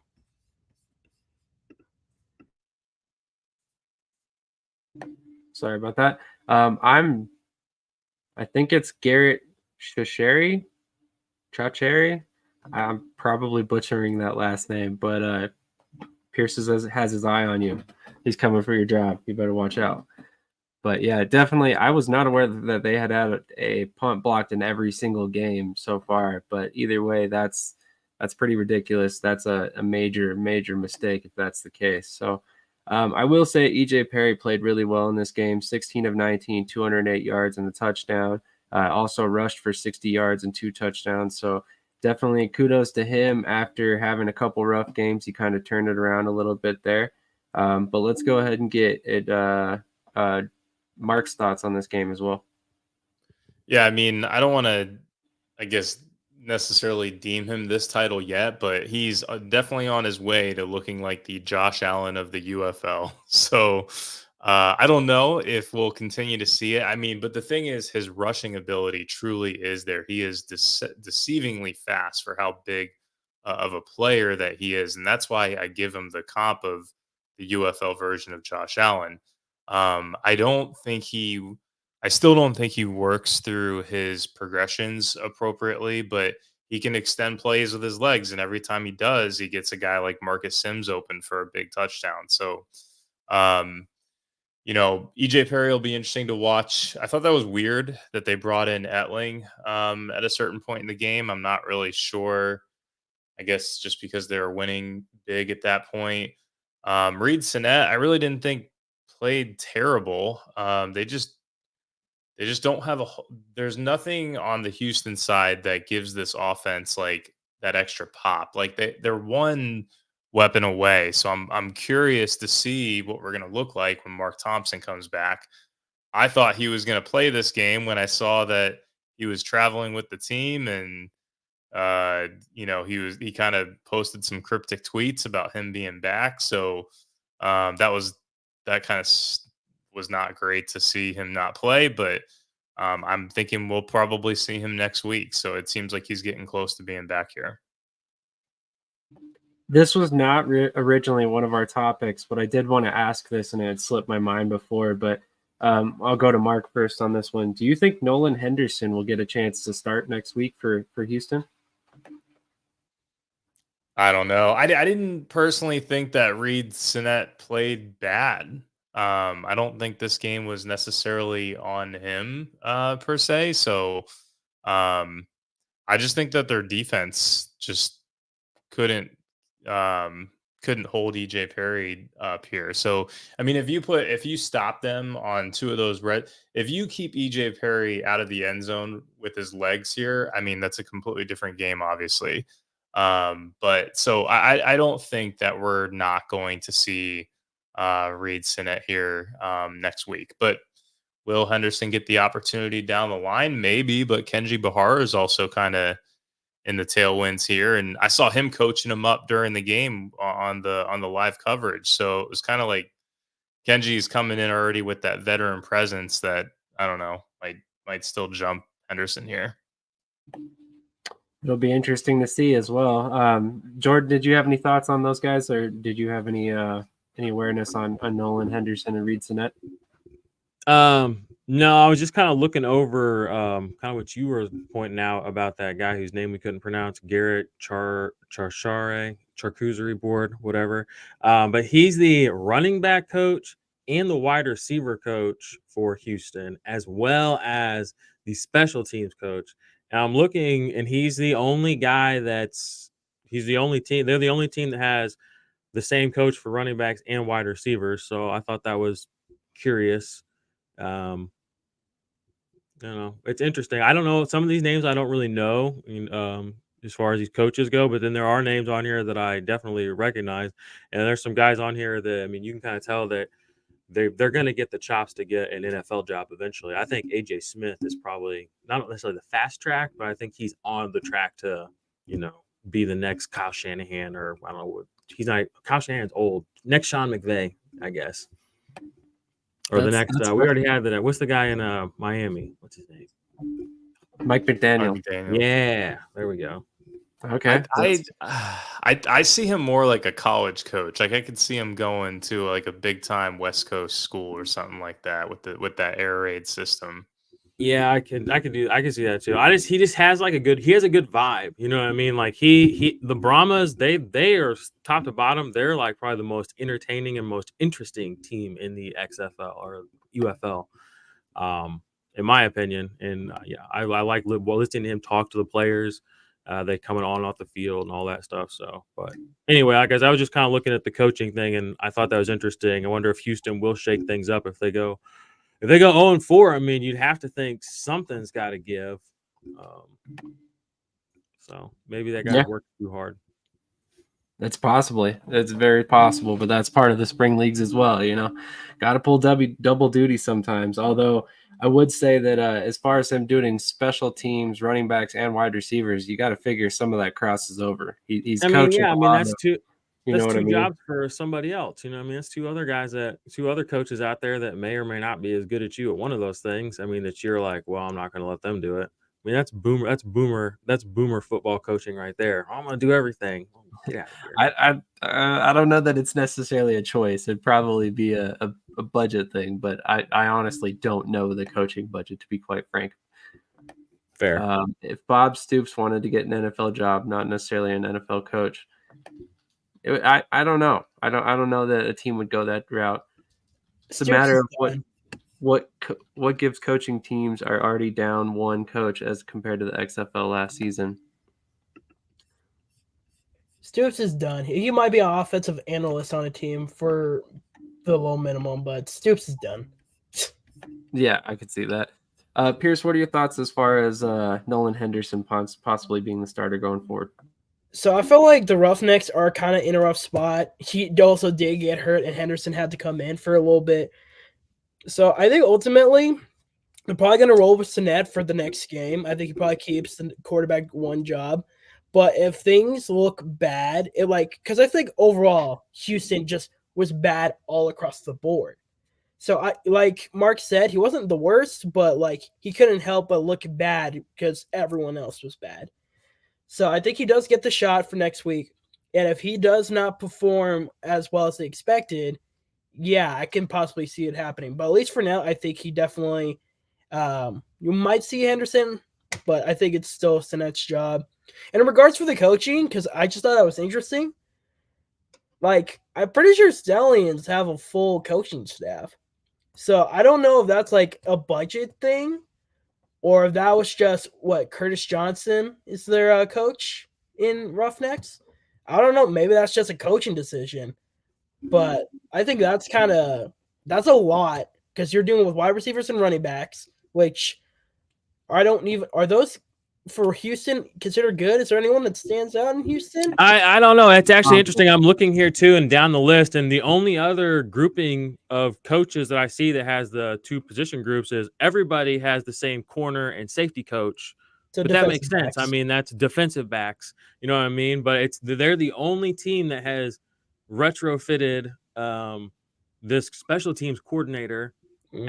Sorry about that. I think it's Garrett Chacheri. I'm probably butchering that last name, but Pearce has his eye on you. He's coming for your job. You better watch out. But yeah, definitely. I was not aware that they had a punt blocked in every single game so far. But either way, that's pretty ridiculous. That's a major mistake if that's the case. So I will say EJ Perry played really well in this game. 16 of 19, 208 yards and a touchdown. Also rushed for 60 yards and 2 touchdowns. So definitely kudos to him. After having a couple rough games, he kind of turned it around a little bit there. But let's go ahead and get it. Mark's thoughts on this game as well. Yeah, I mean, I don't want to, I guess, necessarily deem him this title yet, but he's definitely on his way to looking like the Josh Allen of the UFL. So I don't know if we'll continue to see it. I mean, but the thing is, his rushing ability truly is there. He is deceivingly fast for how big of a player that he is. And that's why I give him the comp of the UFL version of Josh Allen. I don't think I still don't think he works through his progressions appropriately, but he can extend plays with his legs. And every time he does, he gets a guy like Marcus Sims open for a big touchdown. So, um, EJ Perry will be interesting to watch. I thought that was weird that they brought in Etling at a certain point in the game. I'm not really sure. I guess just because they were winning big at that point. Reed Sinnett, I really didn't think played terrible. They just don't have there's nothing on the Houston side that gives this offense like that extra pop. Like they're one weapon away. So I'm curious to see what we're gonna look like when Mark Thompson comes back. I thought he was gonna play this game when I saw that he was traveling with the team and he kind of posted some cryptic tweets about him being back. So that kind of was not great to see him not play, but I'm thinking we'll probably see him next week. So it seems like he's getting close to being back here. This was not originally one of our topics, but I did want to ask this, and it had slipped my mind before. But I'll go to Mark first on this one. Do you think Nolan Henderson will get a chance to start next week for Houston? I don't know. I didn't personally think that Reed Sinnett played bad. I don't think this game was necessarily on him per se. So I just think that their defense just couldn't couldn't hold EJ Perry up here. So I mean, if you stop them on two of those if you keep EJ Perry out of the end zone with his legs here, I mean that's a completely different game, obviously. But so I don't think that we're not going to see Reed Sinnett here next week. But will Henderson get the opportunity down the line? Maybe, but Kenji Bahar is also kind of in the tailwinds here, and I saw him coaching him up during the game on the live coverage. So it was kind of like Kenji's coming in already with that veteran presence that I don't know might still jump Henderson here. It'll be interesting to see as well. Jordan, did you have any thoughts on those guys, or did you have any awareness on Nolan Henderson and Reed Sinnett? No, I was just kind of looking over kind of what you were pointing out about that guy whose name we couldn't pronounce, Garrett Charcuterie board, whatever. But he's the running back coach and the wide receiver coach for Houston, as well as the special teams coach. And I'm looking, and he's the only guy he's the only team. They're the only team that has the same coach for running backs and wide receivers. So I thought that was curious. It's interesting. I don't know. Some of these names I don't really know as far as these coaches go, but then there are names on here that I definitely recognize. And there's some guys on here that, I mean, you can kind of tell that they're going to get the chops to get an NFL job eventually. I think AJ Smith is probably not necessarily the fast track, but I think he's on the track to, be the next Kyle Shanahan, or I don't know what he's not. Kyle Shanahan's old. Next Sean McVay, I guess. Or the next, we already had that. What's the guy in Miami? What's his name? Mike McDaniel. Yeah, there we go. Okay. I see him more like a college coach. Like I could see him going to like a big time West Coast school or something like that with that air raid system. Yeah, I can see that too. He just has like he has a good vibe. You know what I mean? Like the Brahmas, they are top to bottom. They're like probably the most entertaining and most interesting team in the XFL, or UFL, in my opinion. And yeah, I like listening to him talk to the players. They coming on and off the field and all that stuff. So, but anyway, I guess I was just kind of looking at the coaching thing, and I thought that was interesting. I wonder if Houston will shake things up if they go 0-4. I mean, you'd have to think something's got to give. So maybe that guy worked too hard. It's very possible, but that's part of the spring leagues as well. Got to pull double duty sometimes. Although I would say that as far as him doing special teams, running backs, and wide receivers, you got to figure some of that crosses over. He's coaching. That's two. That's two jobs for somebody else. That's two other coaches out there that may or may not be as good as you at one of those things. I mean, that you're like, well, I'm not going to let them do it. I mean, that's boomer football coaching right there. I'm going to do everything. Get out of here. I don't know that it's necessarily a choice. It'd probably be a budget thing, but I honestly don't know the coaching budget, to be quite frank. Fair. If Bob Stoops wanted to get an NFL job, not necessarily an NFL coach, I don't know. I don't know that a team would go that route. It's a matter of what gives coaching teams are already down one coach as compared to the XFL last season. Stoops is done. He might be an offensive analyst on a team for the low minimum, but Stoops is done. Yeah, I could see that. Pearce, what are your thoughts as far as Nolan Henderson possibly being the starter going forward? So I feel like the Roughnecks are kind of in a rough spot. He also did get hurt, and Henderson had to come in for a little bit. So I think ultimately they're probably going to roll with Sinet for the next game. I think he probably keeps the quarterback one job. But if things look bad, because I think overall Houston just was bad all across the board. So like Mark said, he wasn't the worst, but he couldn't help but look bad because everyone else was bad. So I think he does get the shot for next week. And if he does not perform as well as they expected, yeah, I can possibly see it happening. But at least for now, I think he definitely you might see Henderson, but I think it's still Sinet's job. And in regards for the coaching, because I just thought that was interesting, I'm pretty sure Stallions have a full coaching staff. So I don't know if that's a budget thing or if that was just Curtis Johnson is their coach in Roughnecks. I don't know. Maybe that's just a coaching decision. But I think that's a lot because you're dealing with wide receivers and running backs, which are those for Houston considered good? Is there anyone that stands out in Houston? I don't know. It's actually interesting. I'm looking here too and down the list, and the only other grouping of coaches that I see that has the two position groups is everybody has the same corner and safety coach. So but that makes sense. I mean, that's defensive backs. You know what I mean? But they're the only team that has retrofitted this special teams coordinator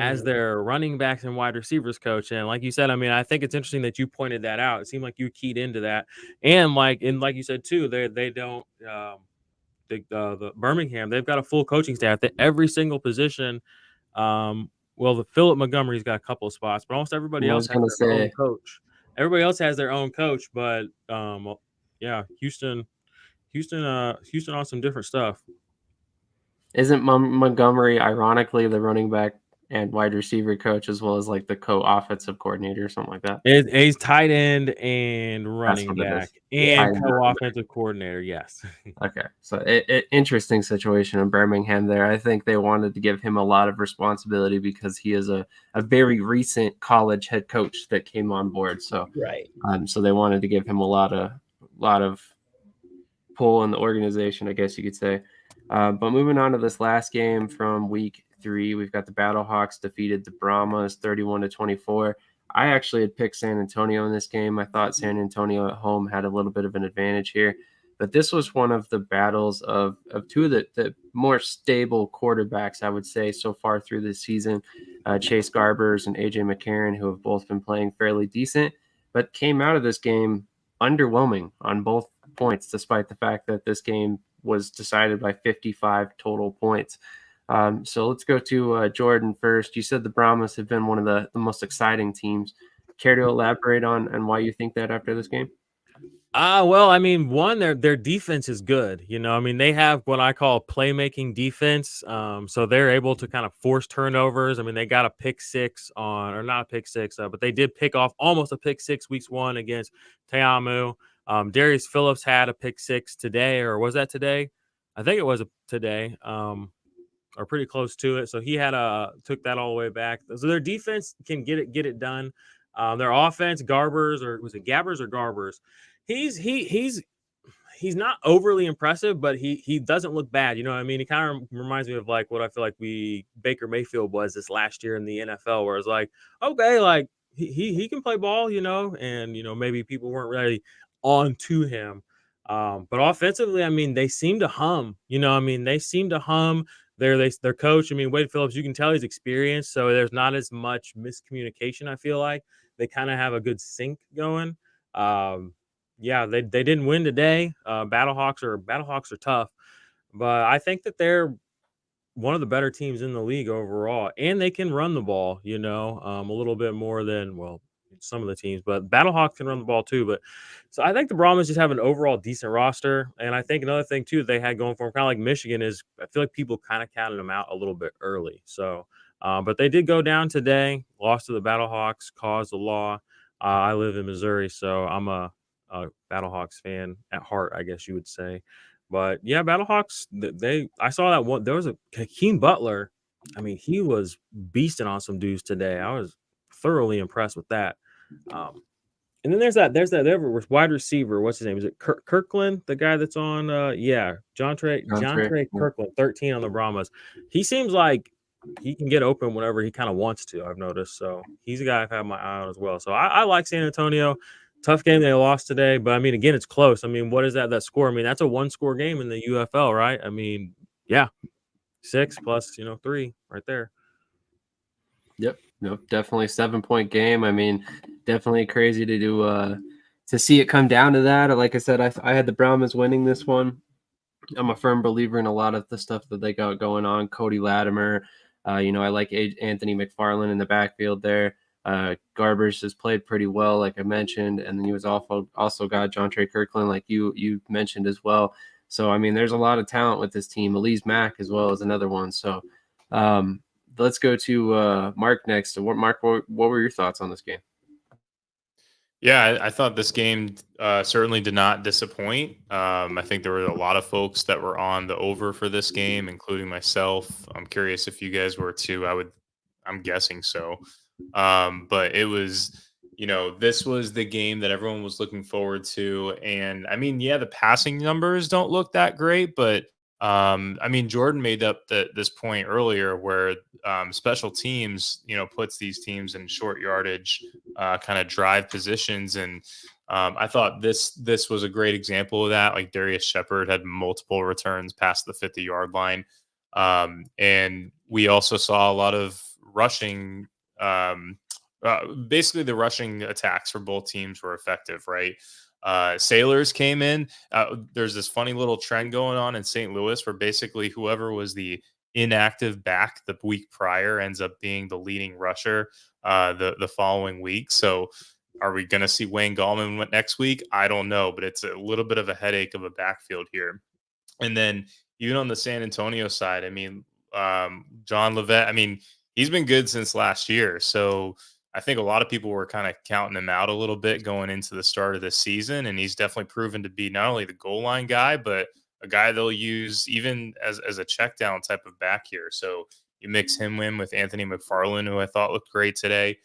as their running backs and wide receivers coach. And like you said, I mean, I think it's interesting that you pointed that out. It seemed like you keyed into that. And like you said too, they don't the Birmingham, they've got a full coaching staff that every single position. Well, the Philip Montgomery's got a couple of spots, but almost everybody else has their own coach. Everybody else has their own coach, but yeah, Houston on some different stuff. Isn't Montgomery ironically the running back and wide receiver coach as well as the co-offensive coordinator or something like that? He's tight end and running back and co-offensive coordinator. Yes. Okay, so interesting situation in Birmingham there. I think they wanted to give him a lot of responsibility because he is a very recent college head coach that came on board. So right. So they wanted to give him a lot of pull in the organization, I guess you could say. But moving on to this last game from week 3, we've got the Battlehawks defeated the Brahmas 31-24. I actually had picked San Antonio in this game. I thought San Antonio at home had a little bit of an advantage here, but this was one of the battles of two of the more stable quarterbacks, I would say, so far through this season. Chase Garbers and AJ McCarron, who have both been playing fairly decent, but came out of this game underwhelming on both points, despite the fact that this game was decided by 55 total points. So let's go to Jordan first. You said the Brahmas have been one of the most exciting teams. Care to elaborate on why you think that after this game? Well, I mean, one, their defense is good. You know, I mean, they have what I call playmaking defense. So they're able to kind of force turnovers. I mean, they got a pick six on, or not a pick six, but they did pick off almost a pick six weeks one against Teamu. Darius Phillips had a pick six today, or was that today? I think it was today. Or pretty close to it. So he had took that all the way back. So their defense can get it done. Their offense, Garbers, or was it Gabbers or Garbers? He's not overly impressive, but he doesn't look bad. You know what I mean? He kind of reminds me of like what I feel like Baker Mayfield was this last year in the NFL, where it's like, okay, like he can play ball, you know, and you know, maybe people weren't really on to him. But offensively, I mean, they seem to hum, you know, I mean, they seem to hum. Their coach, I mean, Wade Phillips, you can tell he's experienced, so there's not as much miscommunication. I feel like they kind of have a good sync going. Yeah, they didn't win today. Battlehawks are tough, but I think that they're one of the better teams in the league overall, and they can run the ball, you know, a little bit more than, well, some of the teams, but Battlehawks can run the ball too. But so I think the Brahmas just have an overall decent roster. And I think another thing too they had going for them, kind of like Michigan, is I feel like people kind of counted them out a little bit early. So, but they did go down today, lost to the Battlehawks, caused the law. I live in Missouri, so I'm a Battlehawks fan at heart, I guess you would say. But yeah, Battlehawks, I saw that one. There was a Hakeem Butler. I mean, he was beasting on some dudes today. I was thoroughly impressed with that. And then there's that wide receiver. What's his name? Is it Kirkland, the guy that's on? John Trey Kirkland, 13 on the Brahmas. He seems like he can get open whenever he kind of wants to. I've noticed. So he's a guy I've had my eye on as well. So I like San Antonio. Tough game they lost today, but I mean, again, it's close. I mean, what is that score? I mean, that's a one-score game in the UFL, right? I mean, yeah, 6 plus 3 right there. Yep, definitely 7-point game. I mean, definitely crazy to do to see it come down to that. Like I said, I had the Brahmas winning this one. I'm a firm believer in a lot of the stuff that they got going on. Cody Latimer, I like Anthony McFarland in the backfield there. Garbers has played pretty well, like I mentioned, and then he was also got John Trey Kirkland, like you mentioned as well. So I mean, there's a lot of talent with this team. Elise Mack as well as another one. So let's go to Mark next. So Mark, what were your thoughts on this game? Yeah, I thought this game certainly did not disappoint. I think there were a lot of folks that were on the over for this game, including myself. I'm curious if you guys were too. I'm guessing so. But it was, this was the game that everyone was looking forward to. And I mean, yeah, the passing numbers don't look that great, but I mean, Jordan made up this point earlier where special teams, puts these teams in short yardage kind of drive positions. And I thought this was a great example of that. Like Darius Shepard had multiple returns past the 50-yard line. And we also saw a lot of rushing. Basically the rushing attacks for both teams were effective, right? Sailors came in. There's this funny little trend going on in St. Louis where basically whoever was the inactive back the week prior ends up being the leading rusher the following week. So are we going to see Wayne Gallman next week? I don't know, but it's a little bit of a headache of a backfield here. And then even on the San Antonio side, I mean, John Levet, I mean, he's been good since last year. So I think a lot of people were kind of counting him out a little bit going into the start of this season. And he's definitely proven to be not only the goal line guy, but a guy they'll use even as a check down type of back here. So you mix him in with Anthony McFarland, who I thought looked great today.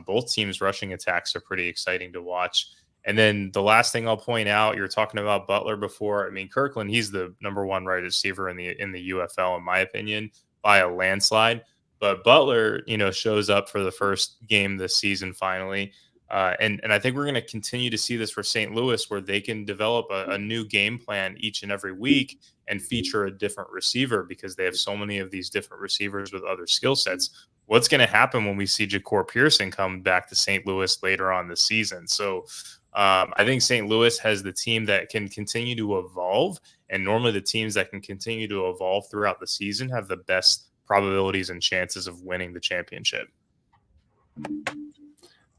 Both teams' rushing attacks are pretty exciting to watch. And then the last thing I'll point out, you were talking about Butler before. I mean, Kirkland, he's the number one wide receiver in the UFL, in my opinion, by a landslide. But Butler, shows up for the first game this season finally. And I think we're going to continue to see this for St. Louis, where they can develop a new game plan each and every week and feature a different receiver because they have so many of these different receivers with other skill sets. What's going to happen when we see Ja'Cour Pearson come back to St. Louis later on this season? So I think St. Louis has the team that can continue to evolve. And normally the teams that can continue to evolve throughout the season have the best probabilities and chances of winning the championship.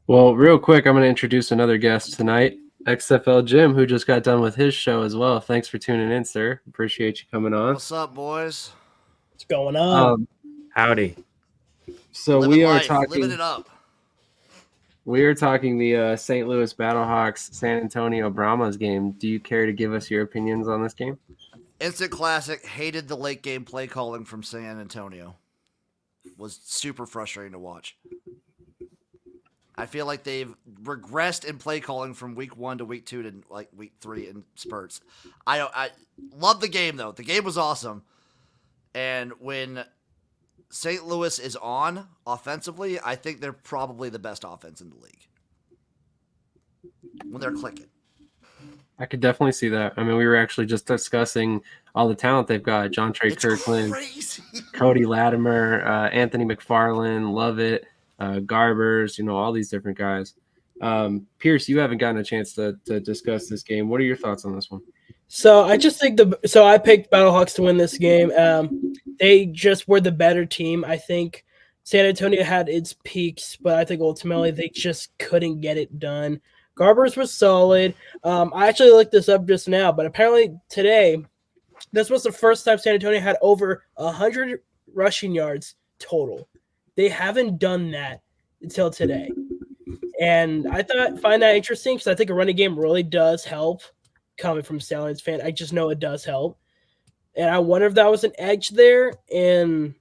Well, real quick, I'm going to introduce another guest tonight. XFL Jim, who just got done with his show as well. Thanks for tuning in, sir. Appreciate you coming on. What's up, boys? What's going on? Howdy. So Living we are life, living talking. it up. We are talking the St. Louis Battlehawks San Antonio Brahmas game. Do you care to give us your opinions on this game? Instant classic. Hated the late game play calling from San Antonio. Was super frustrating to watch. I feel like they've regressed in play calling from week 1 to week 2 to like week 3 in spurts. I love the game though. The game was awesome. And when St. Louis is on offensively, I think they're probably the best offense in the league. When they're clicking. I could definitely see that. I mean, we were actually just discussing all the talent they've got. John Trey Kirkland, crazy. Cody Latimer, Anthony McFarland, Lovett, Garbers, all these different guys. Pearce, you haven't gotten a chance to discuss this game. What are your thoughts on this one? So I just think I picked Battlehawks to win this game. They just were the better team. I think San Antonio had its peaks, but I think ultimately they just couldn't get it done. Garbers was solid. I actually looked this up just now, but apparently today, this was the first time San Antonio had over 100 rushing yards total. They haven't done that until today. And I find that interesting because I think a running game really does help. Coming from a Stallions fan, I just know it does help. And I wonder if that was an edge there. And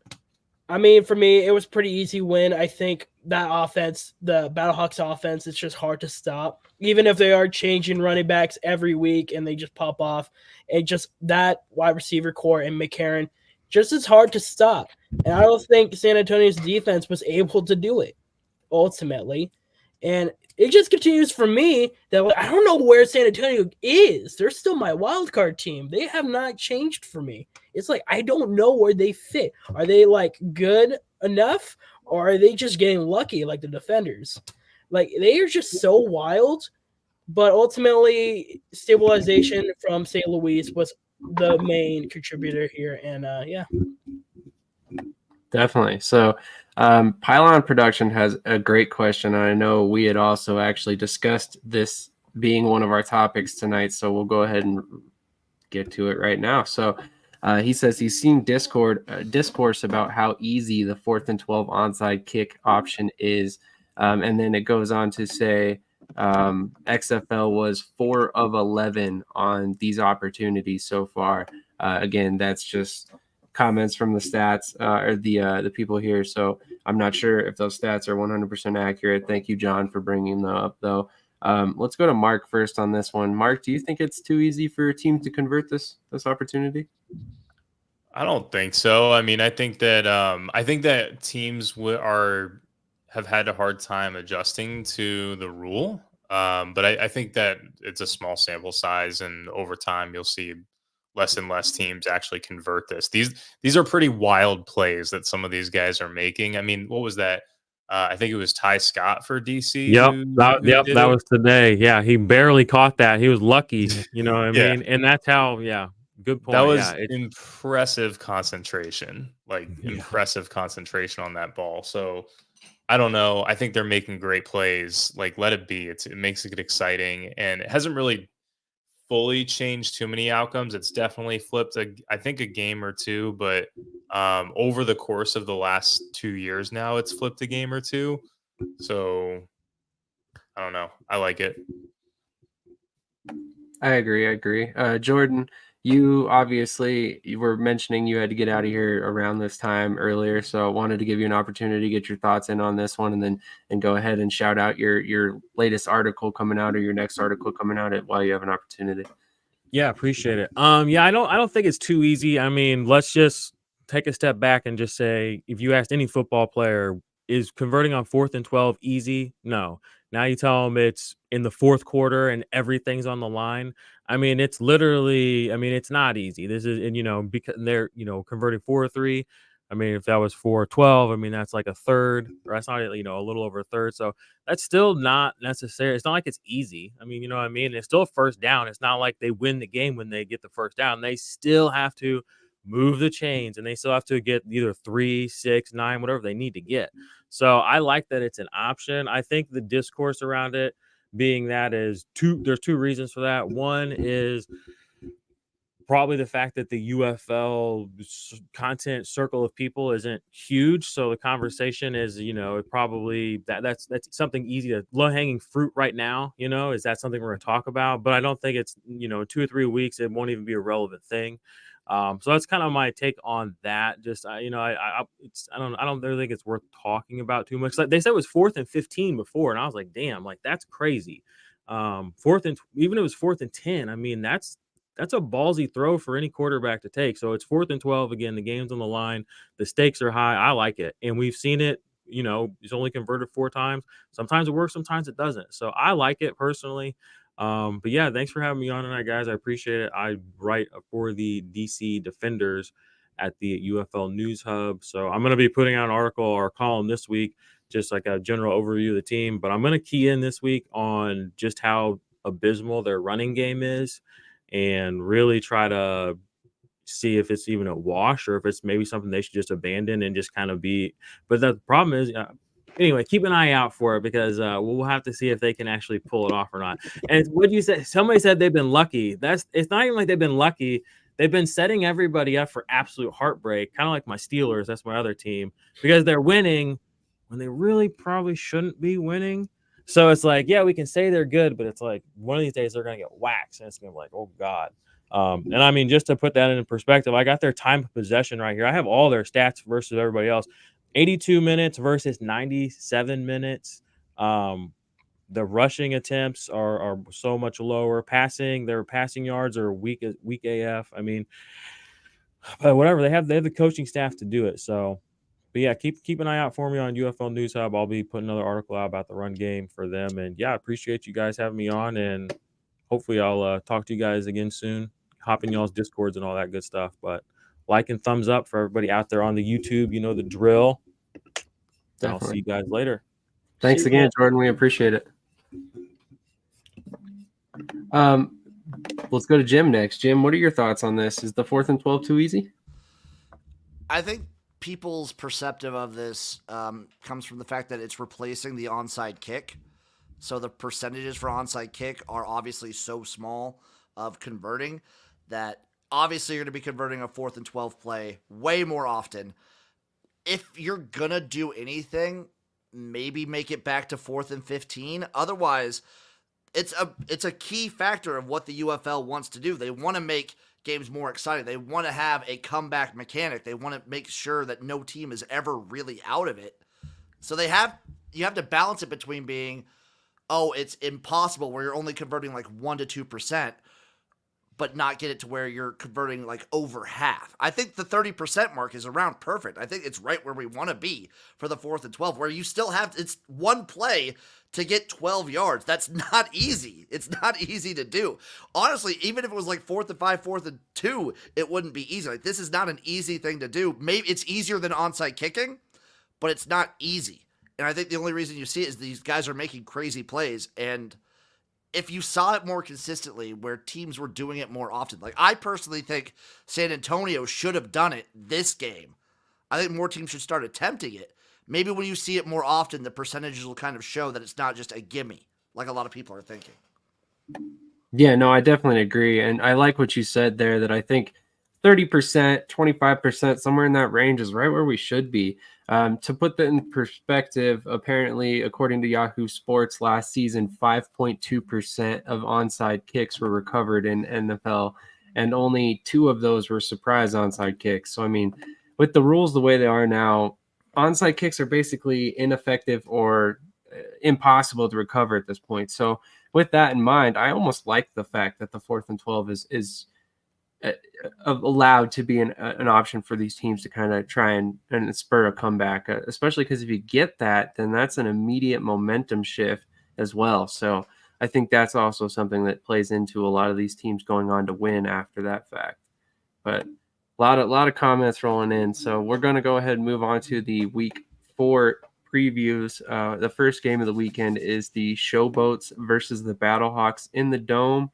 I mean, for me, it was pretty easy win. I think that offense, the Battlehawks offense, it's just hard to stop. Even if they are changing running backs every week and they just pop off, and just that wide receiver core and McCarron, just as hard to stop. And I don't think San Antonio's defense was able to do it ultimately. And it just continues for me that I don't know where San Antonio is. They're still my wild card team. They have not changed for me. It's like I don't know where they fit. Are they like good enough, or are they just getting lucky like the Defenders? Like they are just so wild. But ultimately, stabilization from St. Louis was the main contributor here. And yeah. Definitely. So Pylon Production has a great question. And I know we had also actually discussed this being one of our topics tonight. So we'll go ahead and get to it right now. So he says he's seen discourse about how easy the 4th and 12 onside kick option is. And then it goes on to say XFL was 4 of 11 on these opportunities so far. Again, that's just comments from the stats or the people here. So I'm not sure if those stats are 100% accurate. Thank you, John, for bringing them up, though. Let's go to Mark first on this one. Mark, do you think it's too easy for a team to convert this opportunity? I don't think so. I mean, I think that teams have had a hard time adjusting to the rule. But I think that it's a small sample size, and over time you'll see less and less teams actually convert this. These are pretty wild plays that some of these guys are making. I mean, what was that? I think it was Ty Scott for DC. That was today. Yeah, he barely caught that. He was lucky. You know what I Yeah. mean? And that's how. Yeah, good point. That was yeah, impressive concentration. Impressive concentration on that ball. So I don't know. I think they're making great plays. Like, let it be. It makes it exciting, and it hasn't really fully changed too many outcomes. It's definitely flipped I think a game or two, but over the course of the last 2 years now, it's flipped a game or two. So I don't know. I like it. I agree. Jordan, you were mentioning you had to get out of here around this time earlier, so I wanted to give you an opportunity to get your thoughts in on this one, and go ahead and shout out your latest article coming out or your next article coming out while you have an opportunity. Yeah, appreciate it. Yeah, I don't think it's too easy. I mean, let's just take a step back and just say, if you asked any football player, is converting on 4th and 12 easy? No. Now you tell them it's in the 4th quarter and everything's on the line. I mean, it's literally, it's not easy. This is, and because they're, converting 4-3. I mean, if that was 4-12, I mean, that's like a third, or that's not, a little over a third. So that's still not necessary. It's not like it's easy. I mean, you know what I mean? It's still a first down. It's not like they win the game when they get the first down. They still have to move the chains, and they still have to get either 3, 6, 9, whatever they need to get. So I like that it's an option. I think the discourse around it, being that is there's two reasons for that. One is probably the fact that the UFL content circle of people isn't huge, so the conversation is, it probably that's something easy to low hanging fruit right now. Is that something we're going to talk about? But I don't think it's in 2 or 3 weeks it won't even be a relevant thing. So that's kind of my take on that. Just I don't really think it's worth talking about too much. Like they said, it was 4th and 15 before, and I was like, damn, like that's crazy. Fourth and even if it was 4th and 10, I mean that's a ballsy throw for any quarterback to take. So it's 4th and 12 again. The game's on the line. The stakes are high. I like it, and we've seen it. He's only converted 4 times. Sometimes it works, sometimes it doesn't. So I like it personally. But yeah, thanks for having me on tonight, guys. I appreciate it. I write for the DC Defenders at the UFL News Hub. So I'm going to be putting out an article or column this week, just like a general overview of the team. But I'm going to key in this week on just how abysmal their running game is and really try to see if it's even a wash or if it's maybe something they should just abandon and just kind of be. But the problem is, anyway, keep an eye out for it because we'll have to see if they can actually pull it off or not. And what you said, somebody said they've been lucky. It's not even like they've been lucky. They've been setting everybody up for absolute heartbreak, kind of like my Steelers. That's my other team, because they're winning when they really probably shouldn't be winning. So it's like, yeah, we can say they're good, but it's like one of these days they're going to get waxed, and it's going to be like, oh God. And I mean, just to put that in perspective, I got their time of possession right here. I have all their stats versus everybody else. 82 minutes versus 97 minutes. The rushing attempts are so much lower. Their passing yards are weak AF. I mean, but whatever, they have the coaching staff to do it. So, but yeah, keep an eye out for me on UFL News Hub. I'll be putting another article out about the run game for them. And yeah, I appreciate you guys having me on, and hopefully I'll talk to you guys again soon. Hop in y'all's Discords and all that good stuff. But like and thumbs up for everybody out there on the YouTube. You know the drill. I'll see you guys later. Thanks again, Jordan. We appreciate it. Let's go to Jim next. Jim, what are your thoughts on this? Is the 4th and 12 too easy? I think people's perceptive of this comes from the fact that it's replacing the onside kick. So the percentages for onside kick are obviously so small of converting that obviously you're going to be converting a 4th and 12 play way more often. If you're going to do anything, maybe make it back to 4th and 15. Otherwise, it's a key factor of what the UFL wants to do. They want to make games more exciting. They want to have a comeback mechanic. They want to make sure that no team is ever really out of it. So you have to balance it between being, oh, it's impossible where you're only converting like 1% to 2%, but not get it to where you're converting like over half. I think the 30% mark is around perfect. I think it's right where we want to be for the 4th and 12, where you still have, it's one play to get 12 yards. That's not easy. It's not easy to do. Honestly, even if it was like 4th and 5, 4th and 2, it wouldn't be easy. Like, this is not an easy thing to do. Maybe it's easier than onside kicking, but it's not easy. And I think the only reason you see it is these guys are making crazy plays. And if you saw it more consistently where teams were doing it more often, like I personally think San Antonio should have done it this game. I think more teams should start attempting it. Maybe when you see it more often, the percentages will kind of show that it's not just a gimme, like a lot of people are thinking. Yeah, no, I definitely agree. And I like what you said there, that I think 30%, 25%, somewhere in that range is right where we should be. To put that in perspective, apparently, according to Yahoo Sports, last season, 5.2% of onside kicks were recovered in NFL, and only 2 of those were surprise onside kicks. So, I mean, with the rules the way they are now, onside kicks are basically ineffective or impossible to recover at this point. So with that in mind, I almost like the fact that the 4th and 12 is allowed to be an option for these teams to kind of try and spur a comeback, especially because if you get that, then that's an immediate momentum shift as well. So I think that's also something that plays into a lot of these teams going on to win after that fact. But a lot of comments rolling in. So we're going to go ahead and move on to the week 4 previews. The first game of the weekend is the Showboats versus the Battlehawks in the Dome.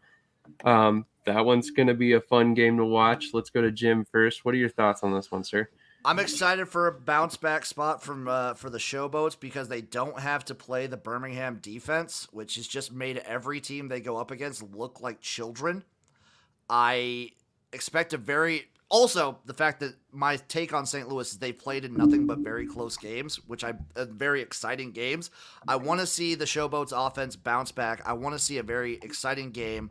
That one's going to be a fun game to watch. Let's go to Jim first. What are your thoughts on this one, sir? I'm excited for a bounce back spot from for the Showboats because they don't have to play the Birmingham defense, which has just made every team they go up against look like children. I expect a very also the fact that my take on St. Louis is they played in nothing but very close games, which very exciting games. I want to see the Showboats offense bounce back. I want to see a very exciting game.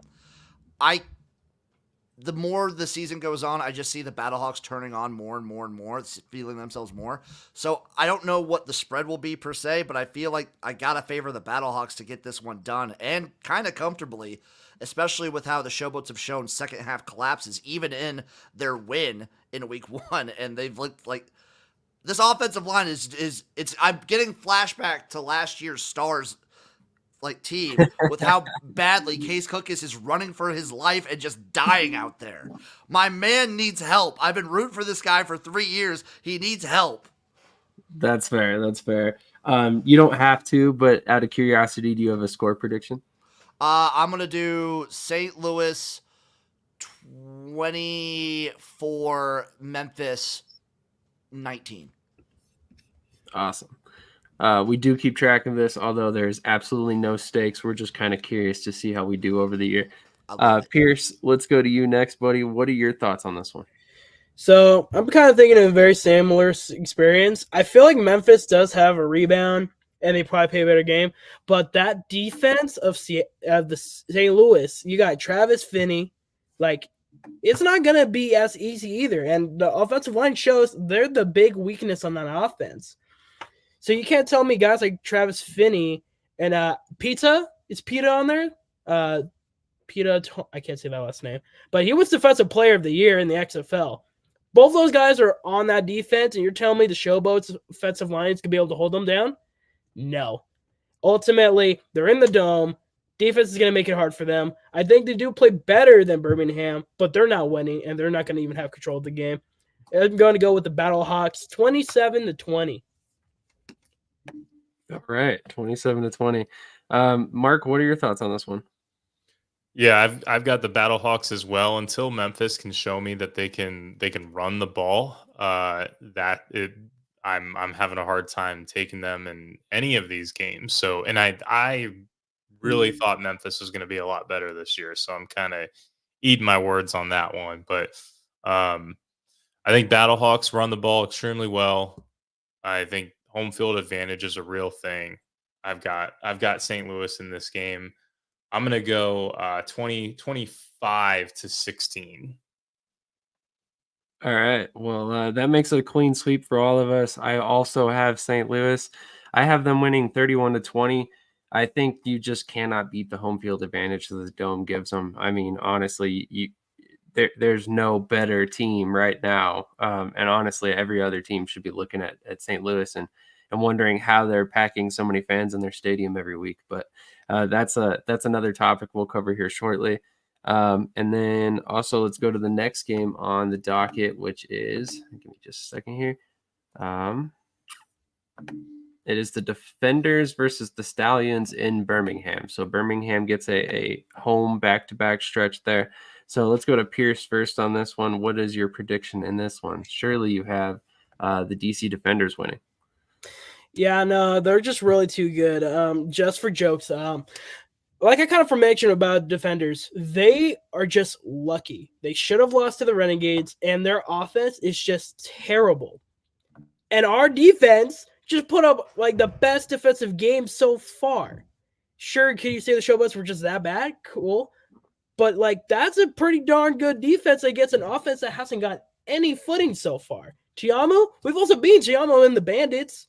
The more the season goes on, I just see the Battlehawks turning on more and more and more, feeling themselves more. So I don't know what the spread will be per se, but I feel like I got to favor the Battlehawks to get this one done and kind of comfortably, especially with how the Showboats have shown second half collapses, even in their win in week 1. And they've looked like this offensive line is I'm getting flashback to last year's Stars team with how badly Case Cookis is running for his life and just dying out there. My man needs help. I've been rooting for this guy for 3 years. He needs help. That's fair. That's fair. You don't have to, but out of curiosity, do you have a score prediction? I'm going to do St. Louis 24, Memphis 19. Awesome. We do keep track of this, although there's absolutely no stakes. We're just kind of curious to see how we do over the year. Pearce, let's go to you next, buddy. What are your thoughts on this one? So I'm kind of thinking of a very similar experience. I feel like Memphis does have a rebound, and they probably play a better game. But that defense of the St. Louis, you got Travis Finney. It's not going to be as easy either. And the offensive line shows they're the big weakness on that offense. So you can't tell me guys like Travis Finney and Pita. Is Pita on there? Pita, I can't say that last name. But he was Defensive Player of the Year in the XFL. Both those guys are on that defense, and you're telling me the Showboats offensive lines could be able to hold them down? No. Ultimately, they're in the Dome. Defense is going to make it hard for them. I think they do play better than Birmingham, but they're not winning, and they're not going to even have control of the game. I'm going to go with the Battlehawks 27-20. All right, 27-20. Mark, what are your thoughts on this one? Yeah, I've got the Battlehawks as well. Until Memphis can show me that they can run the ball, I'm having a hard time taking them in any of these games. So, and I really thought Memphis was going to be a lot better this year. So I'm kind of eating my words on that one. But I think Battlehawks run the ball extremely well. I think home field advantage is a real thing. I've got St. Louis in this game. I'm going to go 25-16. All right. Well, that makes it a clean sweep for all of us. I also have St. Louis. I have them winning 31-20. I think you just cannot beat the home field advantage that the Dome gives them. I mean, honestly, there's no better team right now. And honestly, every other team should be looking at St. Louis and wondering how they're packing so many fans in their stadium every week. But that's another topic we'll cover here shortly. And then also let's go to the next game on the docket, which is, give me just a second here. It is the Defenders versus the Stallions in Birmingham. So Birmingham gets a home back-to-back stretch there. So let's go to Pearce first on this one. What is your prediction in this one? Surely you have the DC Defenders winning. Yeah, no, they're just really too good. Just for jokes, like I kind of mentioned about Defenders, they are just lucky. They should have lost to the Renegades, and their offense is just terrible. And our defense just put up the best defensive game so far. Sure, can you say the Showboats were just that bad? Cool. But that's a pretty darn good defense against an offense that hasn't got any footing so far. Tiamo, we've also beaten Tiamo in the Bandits.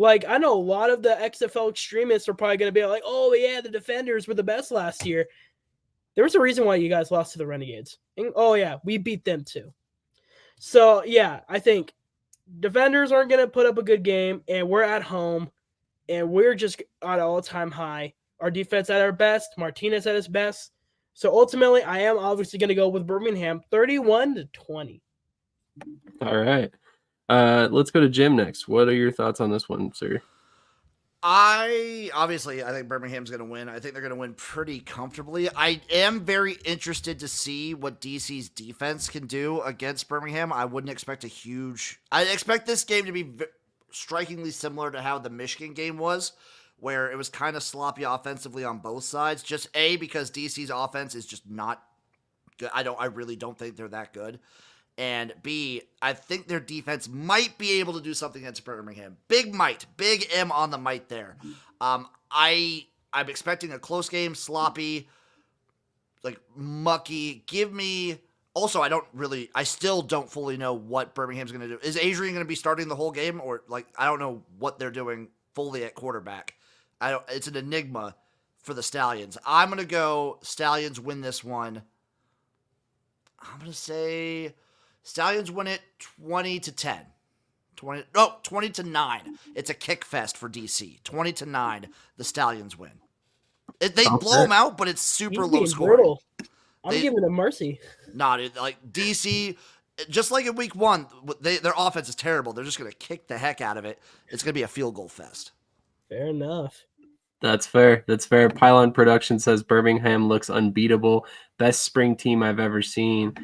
I know a lot of the XFL extremists are probably going to be like, oh, yeah, the Defenders were the best last year. There was a reason why you guys lost to the Renegades. And, oh, yeah, we beat them too. So, yeah, I think Defenders aren't going to put up a good game, and we're at home, and we're just at an all-time high. Our defense at our best, Martinez at his best. So, ultimately, I am obviously going to go with Birmingham 31-20. All right. Let's go to Jim next. What are your thoughts on this one, sir? I think Birmingham's going to win. I think they're going to win pretty comfortably. I am very interested to see what DC's defense can do against Birmingham. I wouldn't expect I expect this game to be strikingly similar to how the Michigan game was, where it was kind of sloppy offensively on both sides. Just because DC's offense is just not good. I really don't think they're that good. And B, I think their defense might be able to do something against Birmingham. Big M on the might there. I'm expecting a close game, sloppy, like mucky. Also, I still don't fully know what Birmingham's going to do. Is Adrian going to be starting the whole game, or I don't know what they're doing fully at quarterback. It's an enigma for the Stallions. I'm going to go Stallions win this one. I'm going to say Stallions win it 20-10. 20-9. It's a kick fest for DC. 20-9. The Stallions win. They blow them out, but it's super low scoring. I'm giving them mercy. DC, just like in week 1, their offense is terrible. They're just going to kick the heck out of it. It's going to be a field goal fest. Fair enough. That's fair. Pylon Production says Birmingham looks unbeatable. Best spring team I've ever seen.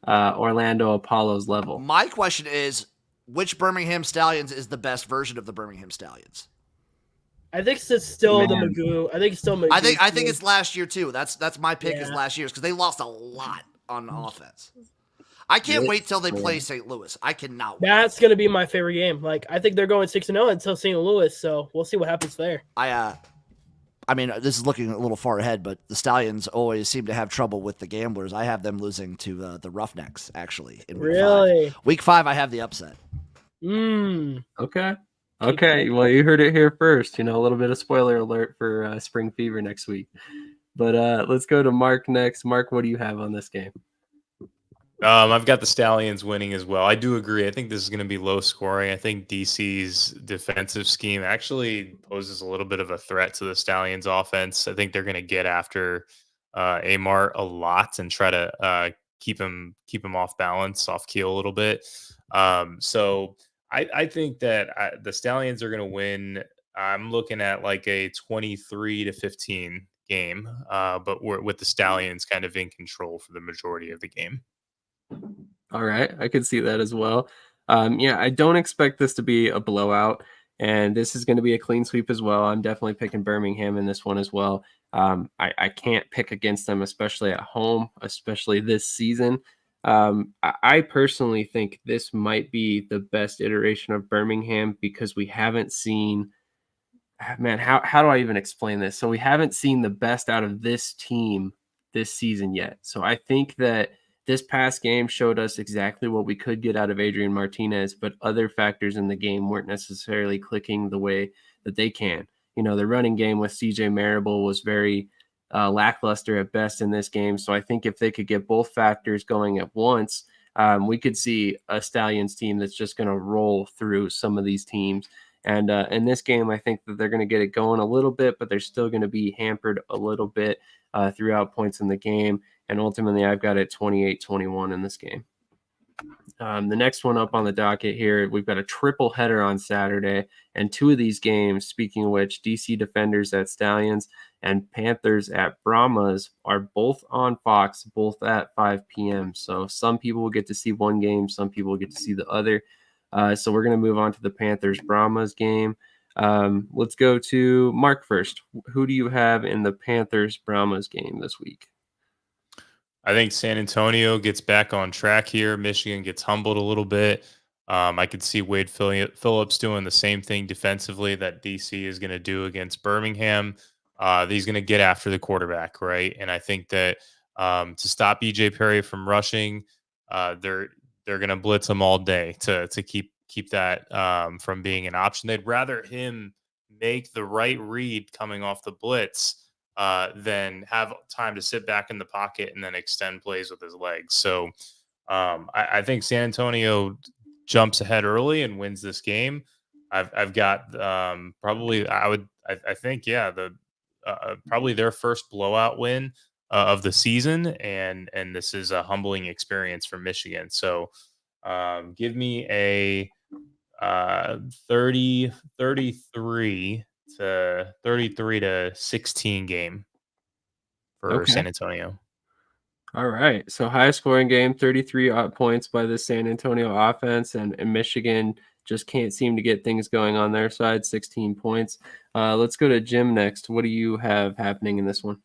Orlando Apollo's level. My question is, which Birmingham Stallions is the best version of the Birmingham Stallions? I think it's still the Magoo. I think it's still Magoo. I think it's last year too. That's my pick is last year's because they lost a lot on offense. I can't wait till they play St. Louis. I cannot wait. That's gonna be my favorite game. I think they're going 6-0 until St. Louis, so we'll see what happens there. I mean, this is looking a little far ahead, but the Stallions always seem to have trouble with the gamblers. I have them losing to the Roughnecks, actually, in week 5. Week 5, I have the upset. Okay. Well, you heard it here first. A little bit of spoiler alert for Spring Fever next week. But let's go to Mark next. Mark, what do you have on this game? I've got the Stallions winning as well. I do agree. I think this is going to be low scoring. I think DC's defensive scheme actually poses a little bit of a threat to the Stallions offense. I think they're going to get after Amart a lot and try to keep him off balance, off keel a little bit. So I think that the Stallions are going to win. I'm looking at like a 23-15 game, but with the Stallions kind of in control for the majority of the game. All right, I could see that as well. I don't expect this to be a blowout, and this is going to be a clean sweep as well. I'm definitely picking Birmingham in this one as well. I can't pick against them, especially at home, especially this season. I personally think this might be the best iteration of Birmingham because we haven't seen, man, how do I even explain this? So we haven't seen the best out of this team this season yet. So I think that this past game showed us exactly what we could get out of Adrian Martinez, but other factors in the game weren't necessarily clicking the way that they can. The running game with CJ Marable was very lackluster at best in this game. So I think if they could get both factors going at once, we could see a Stallions team that's just going to roll through some of these teams. And in this game, I think that they're going to get it going a little bit, but they're still going to be hampered a little bit throughout points in the game. And ultimately, I've got it 28-21 in this game. The next one up on the docket here, we've got a triple header on Saturday. And 2 of these games, speaking of which, DC Defenders at Stallions and Panthers at Brahmas are both on Fox, both at 5 p.m. So some people will get to see one game, some people will get to see the other. So we're going to move on to the Panthers-Brahmas game. Let's go to Mark first. Who do you have in the Panthers-Brahmas game this week? I think San Antonio gets back on track here. Michigan gets humbled a little bit. I could see Wade Phillips doing the same thing defensively that DC is going to do against Birmingham. He's going to get after the quarterback, right? And I think that to stop EJ Perry from rushing, they're going to blitz him all day to keep that from being an option. They'd rather him make the right read coming off the blitz than have time to sit back in the pocket and then extend plays with his legs. So I think San Antonio jumps ahead early and wins this game. I've got probably probably their first blowout win of the season, and this is a humbling experience for Michigan. So give me a 30-33 It's a 33-16 game for Okay. San Antonio. All right. So high scoring game, 33 points by the San Antonio offense, and Michigan just can't seem to get things going on their side, 16 points. Let's go to Jim next. What do you have happening in this one?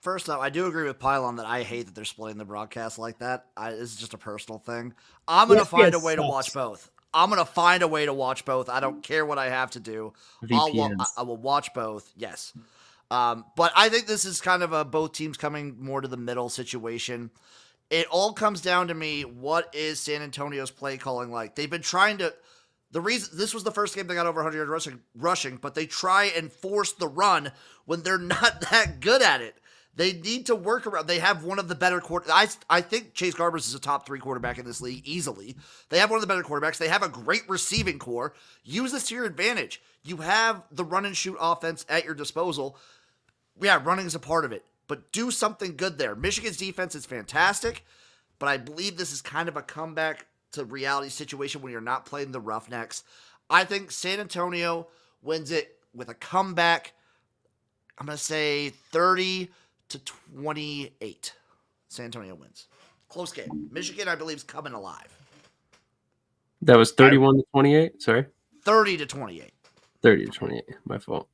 First off, I do agree with Pylon that I hate that they're splitting the broadcast like that. This is just a personal thing. I'm going to find a way to watch both. I'm going to find a way to watch both. I don't care what I have to do. VPNs. I will watch both, yes. But I think this is kind of a both teams coming more to the middle situation. It all comes down to me, what is San Antonio's play calling like? They've been trying to... The reason this was the first game they got over 100 yards rushing, but they try and force the run when they're not that good at it. They need to work around. They have one of the better I think Chase Garbers is a top 3 quarterback in this league easily. They have one of the better quarterbacks. They have a great receiving core. Use this to your advantage. You have the run and shoot offense at your disposal. Yeah, running is a part of it, but do something good there. Michigan's defense is fantastic, but I believe this is kind of a comeback to reality situation when you're not playing the Roughnecks. I think San Antonio wins it with a comeback. I'm going to say 30-28. San Antonio wins. Close game. Michigan, I believe, is coming alive. That was 31-28. Sorry. 30-28. 30-28. My fault.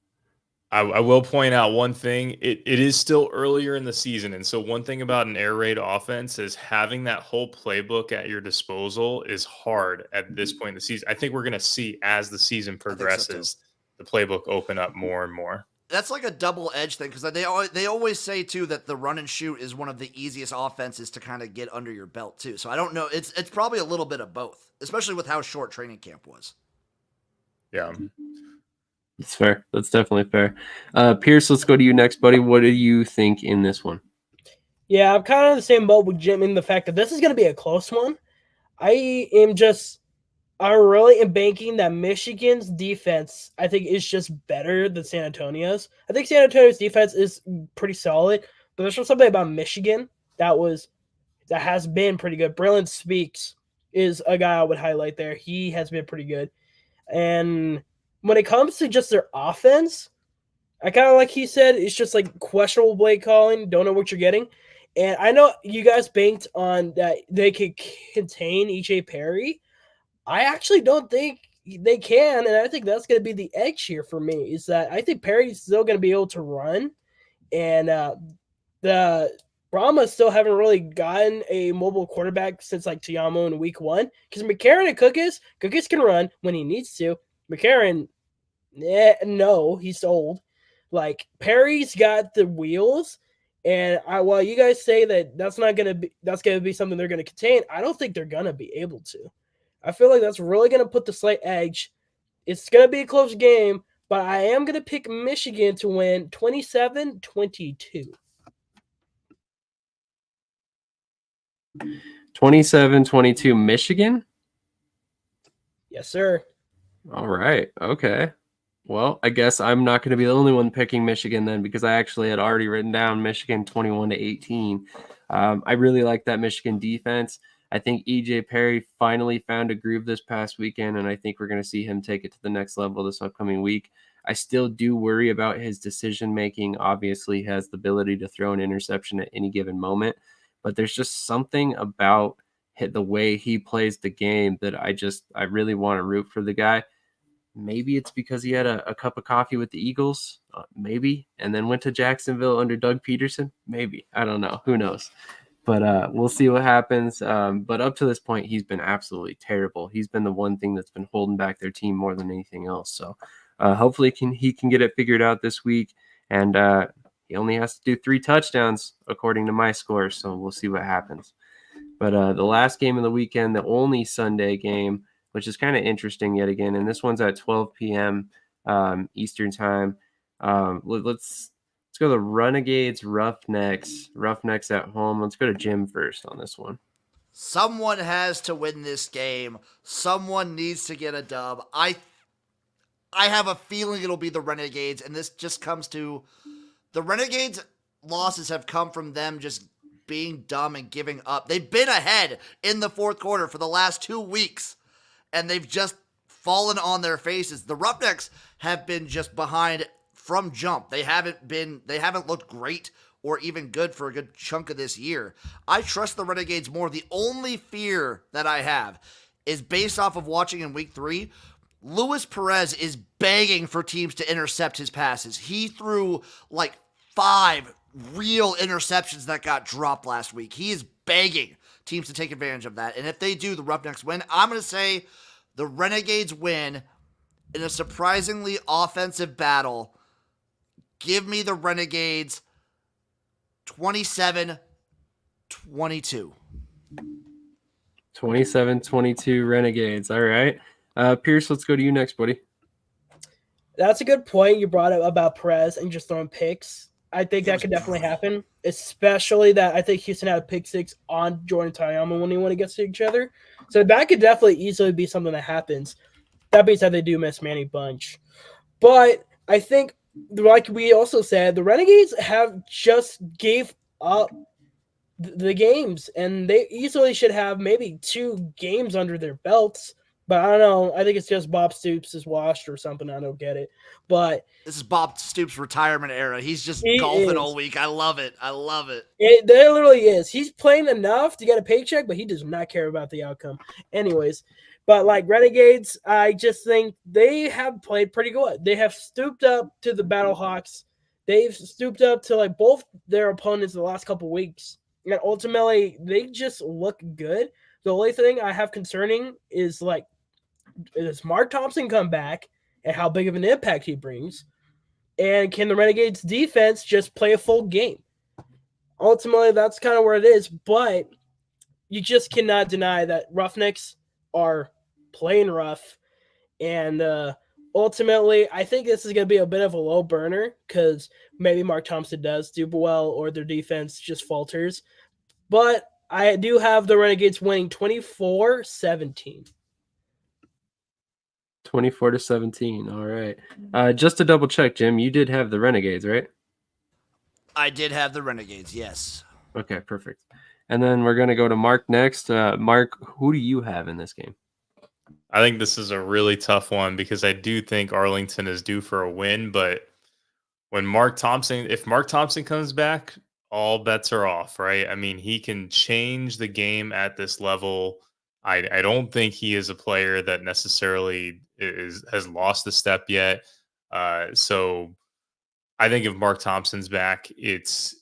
I will point out one thing. It is still earlier in the season. And so one thing about an air raid offense is having that whole playbook at your disposal is hard at this point in the season. I think we're going to see as the season progresses, the playbook open up more and more. That's like a double-edged thing because they always say, too, that the run and shoot is one of the easiest offenses to kind of get under your belt, too. So I don't know. It's probably a little bit of both, especially with how short training camp was. Yeah. That's fair. That's definitely fair. Pearce, let's go to you next, buddy. What do you think in this one? Yeah, I'm kind of in the same boat with Jim in the fact that this is going to be a close one. I really am banking that Michigan's defense, I think, is just better than San Antonio's. I think San Antonio's defense is pretty solid, but there's something about Michigan that has been pretty good. Braylon Speaks is a guy I would highlight there. He has been pretty good. And when it comes to just their offense, I kind of like he said, it's just like questionable play calling. Don't know what you're getting. And I know you guys banked on that they could contain E.J. Perry. I actually don't think they can, and I think that's going to be the edge here for me, is that I think Perry's still going to be able to run, and the Brahmas still haven't really gotten a mobile quarterback since like Tiamo in week 1, because McCarron and Cookus can run when he needs to. McCarron, no, he's old. Like, Perry's got the wheels, and while you guys say that that's going to be something they're going to contain, I don't think they're going to be able to. I feel like that's really going to put the slight edge. It's going to be a close game, but I am going to pick Michigan to win 27-22. 27-22 Michigan? Yes, sir. All right. Okay. Well, I guess I'm not going to be the only one picking Michigan then, because I actually had already written down Michigan 21-18. I really like that Michigan defense. I think E.J. Perry finally found a groove this past weekend, and I think we're going to see him take it to the next level this upcoming week. I still do worry about his decision-making. Obviously, he has the ability to throw an interception at any given moment, but there's just something about the way he plays the game that I really want to root for the guy. Maybe it's because he had a cup of coffee with the Eagles, maybe, and then went to Jacksonville under Doug Peterson. Maybe. I don't know. Who knows? But we'll see what happens. But up to this point, he's been absolutely terrible. He's been the one thing that's been holding back their team more than anything else. So hopefully he can get it figured out this week. And he only has to do 3 touchdowns, according to my score. So we'll see what happens. But the last game of the weekend, the only Sunday game, which is kind of interesting yet again. And this one's at 12 p.m. Eastern time. Let's go to the Renegades, Roughnecks at home. Let's go to Jim first on this one. Someone has to win this game. Someone needs to get a dub. I have a feeling it'll be the Renegades, and this just comes to the Renegades' losses have come from them just being dumb and giving up. They've been ahead in the fourth quarter for the last 2 weeks, and they've just fallen on their faces. The Roughnecks have been just behind from jump. They haven't looked great or even good for a good chunk of this year. I trust the Renegades more. The only fear that I have is based off of watching in week 3. Luis Pearce is begging for teams to intercept his passes. He threw like 5 real interceptions that got dropped last week. He is begging teams to take advantage of that. And if they do, the Roughnecks win. I'm going to say the Renegades win in a surprisingly offensive battle. Give me the Renegades 27-22. 27-22 Renegades. All right. Pearce, let's go to you next, buddy. That's a good point you brought up about Perez and just throwing picks. I think that could definitely happen, especially that I think Houston had a pick 6 on Jordan Tayama when they went against each other. So that could definitely easily be something that happens. That being said, they do miss Manny Bunch. But I think, like we also said, the Renegades have just gave up the games, and they easily should have maybe 2 games under their belts. But I don't know. I think it's just Bob Stoops is washed or something. I don't get it. But this is Bob Stoops' retirement era. He's just golfing all week. I love it. It literally is. He's playing enough to get a paycheck, but he does not care about the outcome. Anyways, but like Renegades, I just think they have played pretty good. They have stooped up to the Battlehawks. They've stooped up to like both their opponents the last couple weeks. And ultimately, they just look good. The only thing I have concerning is like, does Mark Thompson come back and how big of an impact he brings? And can the Renegades defense just play a full game? Ultimately, that's kind of where it is. But you just cannot deny that Roughnecks are playing rough. And ultimately, I think this is going to be a bit of a low burner because maybe Mark Thompson does do well or their defense just falters. But I do have the Renegades winning 24-17. 24-17. All right. Just to double check, Jim, you did have the Renegades, right? I did have the Renegades, yes. Okay, perfect. And then we're going to go to Mark next. Mark, who do you have in this game? I think this is a really tough one because I do think Arlington is due for a win, but if Mark Thompson comes back, all bets are off, right? I mean, he can change the game at this level. I don't think he is a player that necessarily has lost a step yet. So I think if Mark Thompson's back, it's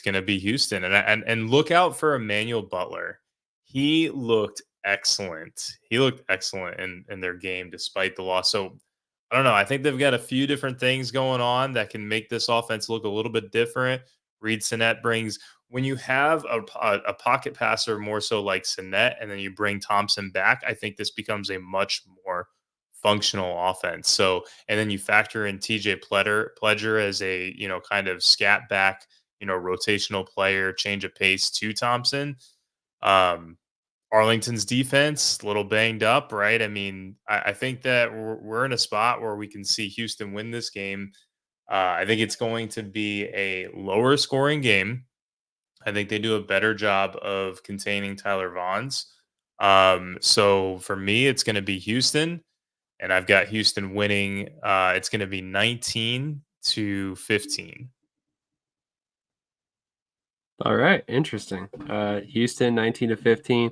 going to be Houston, and look out for Emmanuel Butler. He looked excellent. In their game despite the loss. So I don't know. I think they've got a few different things going on that can make this offense look a little bit different. Reed Sinnett brings, when you have a pocket passer more so like Sinnett, and then you bring Thompson back, I think this becomes a much more functional offense. So, and then you factor in TJ Pledger as a, kind of scat back, rotational player, change of pace to Thompson. Arlington's defense, a little banged up, right? I mean, I think that we're in a spot where we can see Houston win this game. I think it's going to be a lower scoring game. I think they do a better job of containing Tyler Vaughns. So for me, it's going to be Houston, and I've got Houston winning. It's going to be 19-15. All right, interesting. Houston 19-15.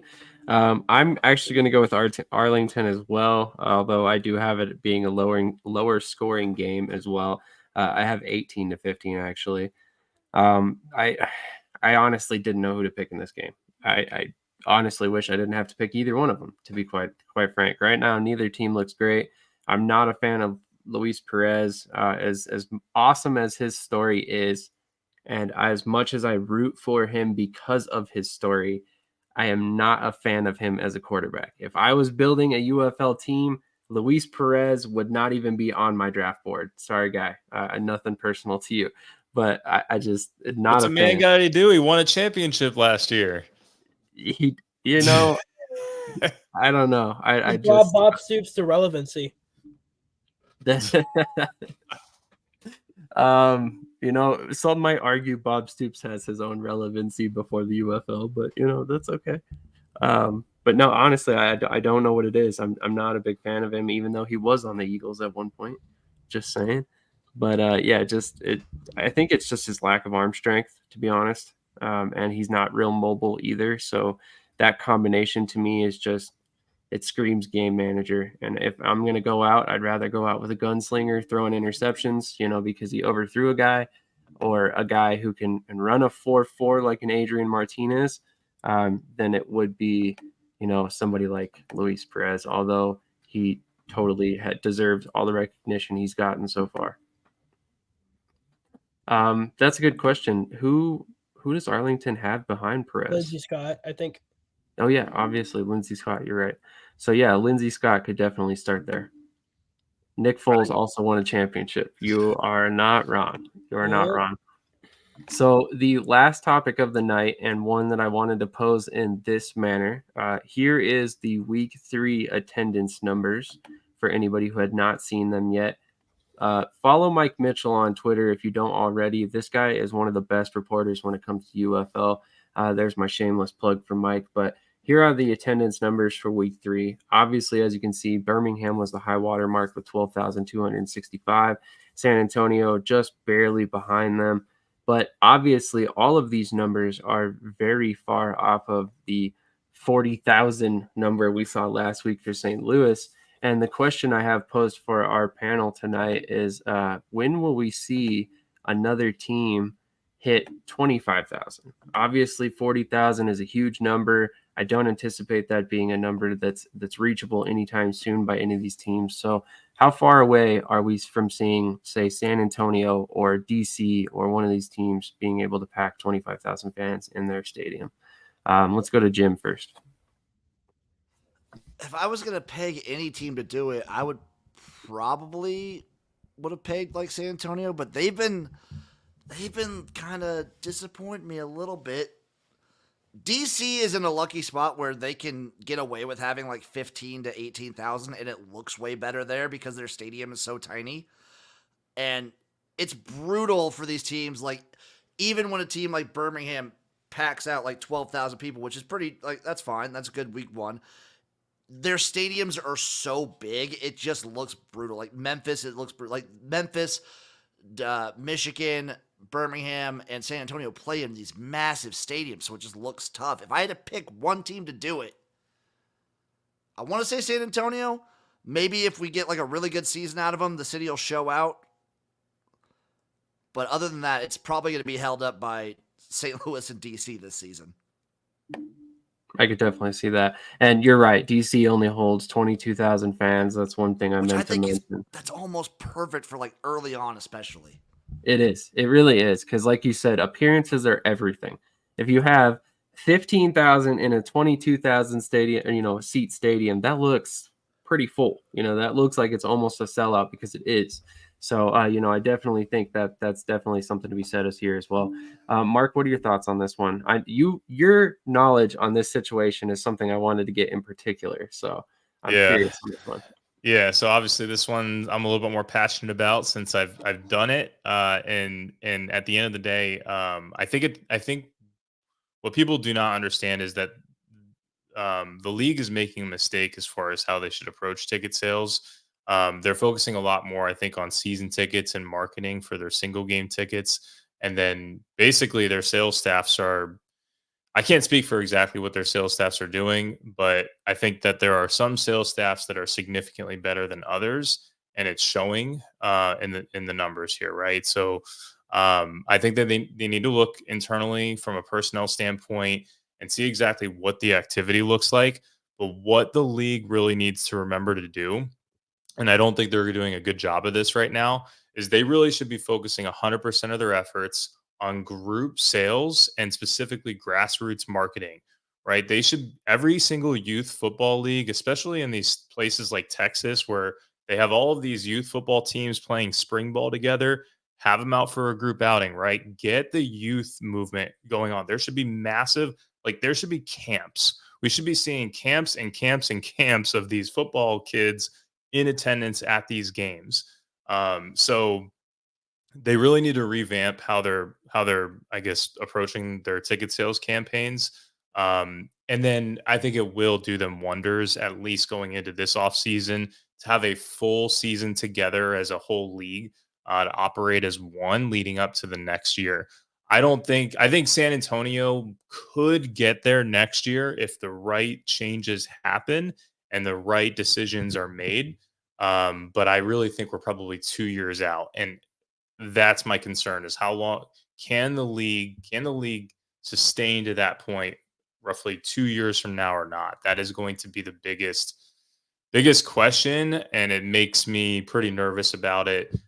I'm actually going to go with Arlington as well, although I do have it being a lower scoring game as well. I have 18-15 actually. I honestly didn't know who to pick in this game. I honestly wish I didn't have to pick either one of them, to be quite frank. Right now, neither team looks great. I'm not a fan of Luis Pearce. As awesome as his story is, and as much as I root for him because of his story, I am not a fan of him as a quarterback. If I was building a UFL team, Luis Pearce would not even be on my draft board. Sorry, guy. Nothing personal to you, but I just not What's a a man fan. got to do? He won a championship last year. I don't know. I just Bob Stoops to relevancy. Some might argue Bob Stoops has his own relevancy before the UFL, but that's okay. But But no, honestly, I don't know what it is. I'm not a big fan of him, even though he was on the Eagles at one point. Just saying. But yeah, I think it's just his lack of arm strength, to be honest. And he's not real mobile either. So that combination to me is just it screams game manager. And if I'm gonna go out, I'd rather go out with a gunslinger throwing interceptions, because he overthrew a guy, or a guy who can run a 4.4 like an Adrian Martinez, than it would be, somebody like Luis Perez, although he totally deserved all the recognition he's gotten so far. That's a good question. Who does Arlington have behind Perez? Lindsey Scott, I think. Oh yeah, obviously Lindsey Scott. You're right. So yeah, Lindsey Scott could definitely start there. Nick Foles also won a championship. You are not wrong. You are not wrong. So the last topic of the night, and one that I wanted to pose in this manner, here is the Week 3 attendance numbers for anybody who had not seen them yet. Follow Mike Mitchell on Twitter if you don't already. This guy is one of the best reporters when it comes to UFL. There's my shameless plug for Mike. But here are the attendance numbers for Week 3. Obviously, as you can see, Birmingham was the high water mark with 12,265. San Antonio just barely behind them. But obviously, all of these numbers are very far off of the 40,000 number we saw last week for St. Louis. And the question I have posed for our panel tonight is, when will we see another team hit 25,000? Obviously, 40,000 is a huge number. I don't anticipate that being a number that's reachable anytime soon by any of these teams. So how far away are we from seeing, say, San Antonio or DC or one of these teams being able to pack 25,000 fans in their stadium? Let's go to Jim first. If I was going to peg any team to do it, I would have pegged like San Antonio, but they've been kind of disappointing me a little bit. DC is in a lucky spot where they can get away with having like 15 to 18,000, and it looks way better there because their stadium is so tiny. And it's brutal for these teams. Like, even when a team like Birmingham packs out like 12,000 people, which is pretty, like, that's fine. That's a good week one. Their stadiums are so big, it just looks brutal. Like Memphis, it looks brutal. Like Memphis, Michigan, Birmingham, and San Antonio play in these massive stadiums, so it just looks tough. If I had to pick one team to do it, I want to say San Antonio. Maybe if we get like a really good season out of them, the city will show out. But other than that, it's probably going to be held up by St. Louis and DC this season. I could definitely see that. And you're right. DC only holds 22,000 fans. That's one thing I meant to mention. That's almost perfect for like early on, especially. It is. It really is. Because like you said, appearances are everything. If you have 15,000 in a 22,000 stadium, seat stadium, that looks pretty full. That looks like it's almost a sellout because it is. So, I definitely think that's definitely something to be said here as well. Mark, what are your thoughts on this one? Your knowledge on this situation is something I wanted to get in particular. So I'm curious on this one. Yeah, so obviously this one I'm a little bit more passionate about since I've done it. And at the end of the day, I think what people do not understand is that the league is making a mistake as far as how they should approach ticket sales. They're focusing a lot more, I think, on season tickets and marketing for their single game tickets. And then basically their sales staffs I can't speak for exactly what their sales staffs are doing, but I think that there are some sales staffs that are significantly better than others. And it's showing in the numbers here, right? So I think that they need to look internally from a personnel standpoint and see exactly what the activity looks like. But what the league really needs to remember to do, and I don't think they're doing a good job of this right now, is they really should be focusing 100% of their efforts on group sales and specifically grassroots marketing, right? Every single youth football league, especially in these places like Texas, where they have all of these youth football teams playing spring ball together, have them out for a group outing, right? Get the youth movement going on. There should be there should be camps. We should be seeing camps and camps and camps of these football kids in attendance at these games. So they really need to revamp how they're I guess approaching their ticket sales campaigns. And then I think it will do them wonders, at least going into this offseason, to have a full season together as a whole league, to operate as one leading up to the next year. I think San Antonio could get there next year if the right changes happen and the right decisions are made. But I really think we're probably 2 years out. And that's my concern, is how long can the league sustain to that point roughly 2 years from now or not? That is going to be the biggest question, and it makes me pretty nervous about it.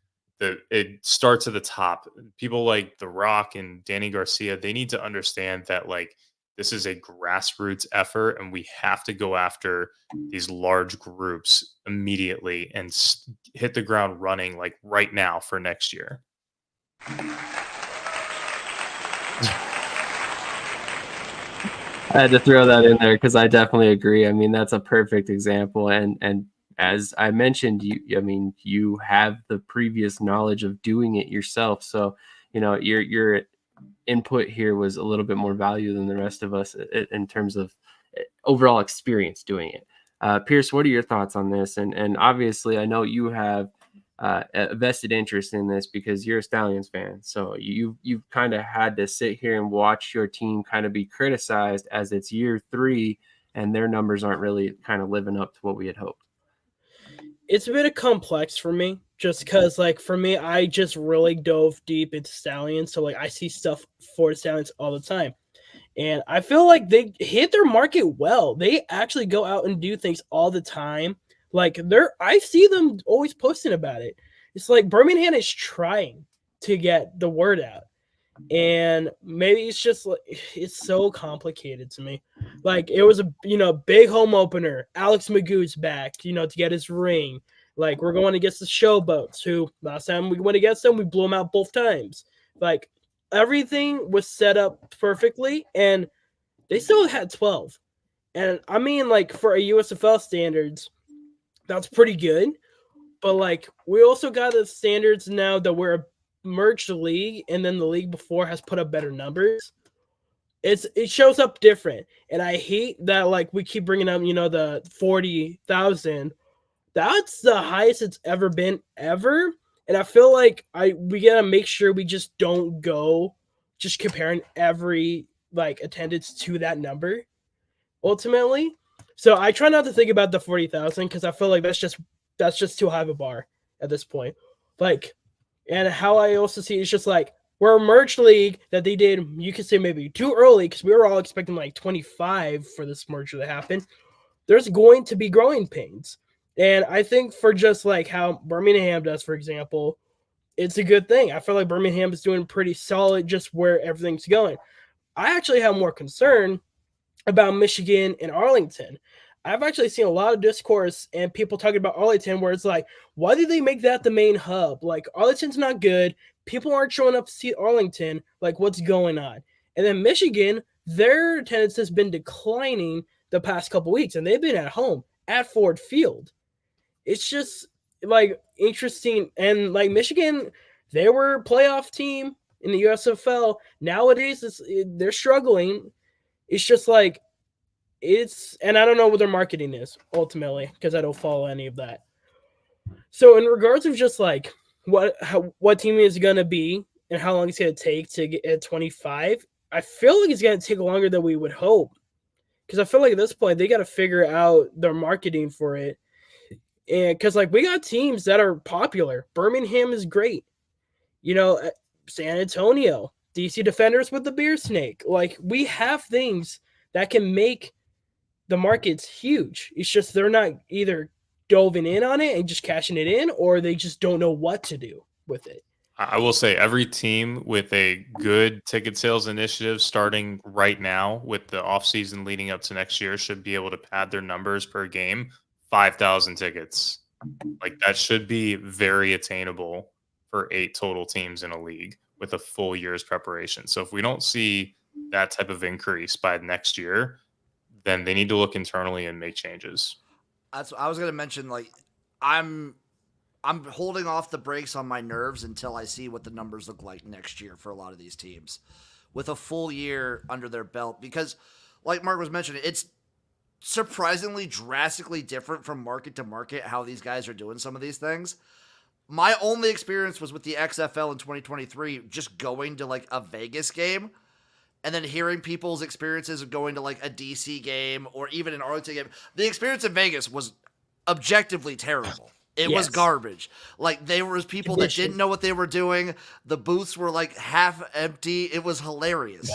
It starts at the top. People like The Rock and Danny Garcia, they need to understand that, like, this is a grassroots effort, and we have to go after these large groups immediately and hit the ground running, like, right now for next year. I had to throw that in there because I definitely agree. I mean, that's a perfect example. And as I mentioned, you have the previous knowledge of doing it yourself. So, your input here was a little bit more value than the rest of us in terms of overall experience doing it. Pearce, what are your thoughts on this? And obviously, I know you have a vested interest in this because you're a Stallions fan. So you've kind of had to sit here and watch your team kind of be criticized as it's year 3 and their numbers aren't really kind of living up to what we had hoped. It's a bit of complex for me just because, like, for me, I just really dove deep into Stallions. So, like, I see stuff for Stallions all the time. And I feel like they hit their market well. They actually go out and do things all the time. Like, I see them always posting about it. It's like Birmingham is trying to get the word out. And maybe it's just like, it's so complicated to me. Like, it was a big home opener. Alex Magoo's back, to get his ring. Like, we're going against the Showboats, who last time we went against them, we blew them out both times. Like, everything was set up perfectly, and they still had 12. And I mean, like, for a USFL standards, that's pretty good. But, like, we also got the standards now that we're a merged league, and then the league before has put up better numbers. It shows up different. And I hate that, like, we keep bringing up, the 40,000. That's the highest it's ever been ever. And I feel like we gotta make sure we just don't go just comparing every, like, attendance to that number ultimately. So I try not to think about the 40,000 because I feel like that's just too high of a bar at this point. Like, and how I also see it's just like we're a merged league that they did, you could say maybe too early because we were all expecting like 25 for this merger to happen. There's going to be growing pains. And I think for just like how Birmingham does, for example, it's a good thing. I feel like Birmingham is doing pretty solid just where everything's going. I actually have more concern about Michigan and Arlington. I've actually seen a lot of discourse and people talking about Arlington where it's like, why did they make that the main hub? Like, Arlington's not good. People aren't showing up to see Arlington. Like, what's going on? And then Michigan, their attendance has been declining the past couple weeks, and they've been at home at Ford Field. It's just, like, interesting. And, like, Michigan, they were a playoff team in the USFL. Nowadays, they're struggling. It's just like, and I don't know what their marketing is ultimately because I don't follow any of that. So in regards of just like what team is going to be and how long it's going to take to get at 25, I feel like it's going to take longer than we would hope because I feel like at this point they got to figure out their marketing for it. And because like we got teams that are popular. Birmingham is great. San Antonio, DC Defenders with the beer snake. Like, we have things that can make the market's huge. It's just they're not either doving in on it and just cashing it in, or they just don't know what to do with it. I will say every team with a good ticket sales initiative starting right now with the offseason leading up to next year should be able to pad their numbers per game 5,000 tickets. Like, that should be very attainable for 8 total teams in a league with a full year's preparation. So if we don't see that type of increase by next year, then they need to look internally and make changes. That's what I was going to mention. Like, I'm holding off the brakes on my nerves until I see what the numbers look like next year for a lot of these teams with a full year under their belt. Because like Mark was mentioning, it's surprisingly drastically different from market to market how these guys are doing some of these things. My only experience was with the XFL in 2023, just going to like a Vegas game and then hearing people's experiences of going to like a DC game or even an Arlington game. The experience in Vegas was objectively terrible. It was Yes. garbage. Like, there was people that didn't know what they were doing. The booths were like half empty. It was hilarious.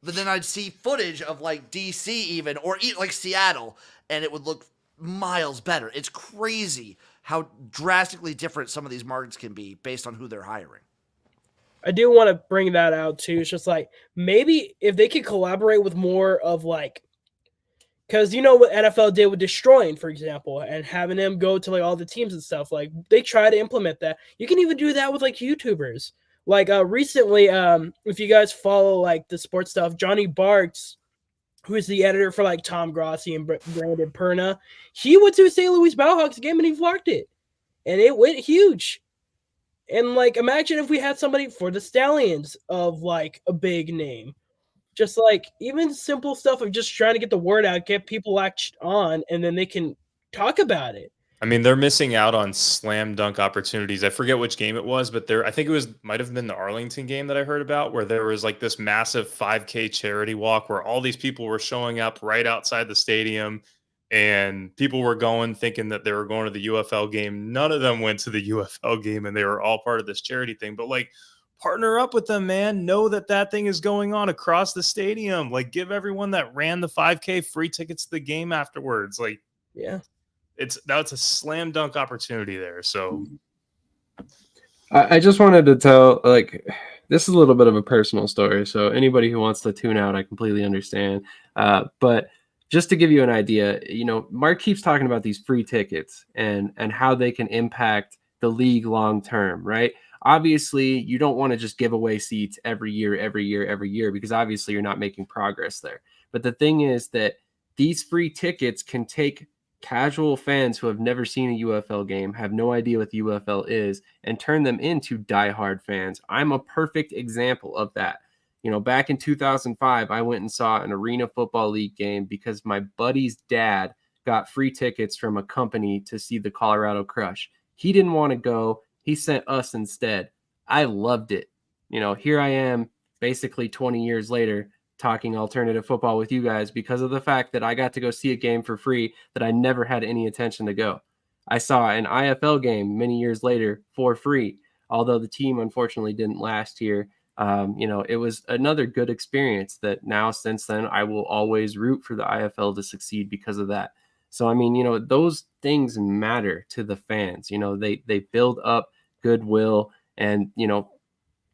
But then I'd see footage of like DC even, or like Seattle, and it would look miles better. It's crazy how drastically different some of these markets can be based on who they're hiring. I do want to bring that out too. It's just like maybe if they could collaborate with more of like, because you know what NFL did with destroying, for example, and having them go to like all the teams and stuff. Like they try to implement that. You can even do that with like YouTubers. Like recently, if you guys follow like the sports stuff, Johnny Barks, who is the editor for like Tom Grossi and Brandon Perna, he went to a St. Louis Bellhawks game and he vlogged it, and it went huge. And like, imagine if we had somebody for the Stallions of like a big name, just like even simple stuff of just trying to get the word out, get people latched on, and then they can talk about it. I mean, they're missing out on slam dunk opportunities. I forget which game it was, but I think it might have been the Arlington game that I heard about, where there was like this massive 5K charity walk where all these people were showing up right outside the stadium, and people were going thinking that they were going to the UFL game. None of them went to the UFL game, and they were all part of this charity thing. But like, partner up with them, man. Know that thing is going on across the stadium. Like, give everyone that ran the 5K free tickets to the game afterwards. Like, yeah. That's a slam dunk opportunity there. So I just wanted to tell, like, this is a little bit of a personal story. So anybody who wants to tune out, I completely understand. But just to give you an idea, you know, Mark keeps talking about these free tickets and how they can impact the league long term, right? Obviously, you don't want to just give away seats every year, because obviously you're not making progress there. But the thing is that these free tickets can take casual fans who have never seen a UFL game, have no idea what the UFL is, and turn them into diehard fans. I'm a perfect example of that. You know, back in 2005, I went and saw an Arena Football League game because my buddy's dad got free tickets from a company to see the Colorado Crush. He didn't want to go. He sent us instead. I loved it. You know, here I am basically 20 years later talking alternative football with you guys because of the fact that I got to go see a game for free that I never had any intention to go. I saw an IFL game many years later for free, although the team unfortunately didn't last here. You know, it was another good experience that now since then I will always root for the IFL to succeed because of that. So, I mean, you know, those things matter to the fans. You know, they build up goodwill, and, you know,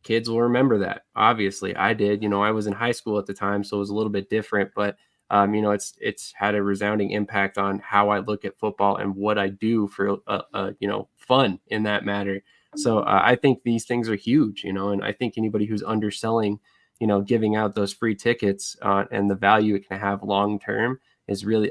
kids will remember that. Obviously, I did. You know, I was in high school at the time, so it was a little bit different. But you know, it's had a resounding impact on how I look at football and what I do for you know, fun in that matter. So I think these things are huge. You know, and I think anybody who's underselling, you know, giving out those free tickets and the value it can have long term is really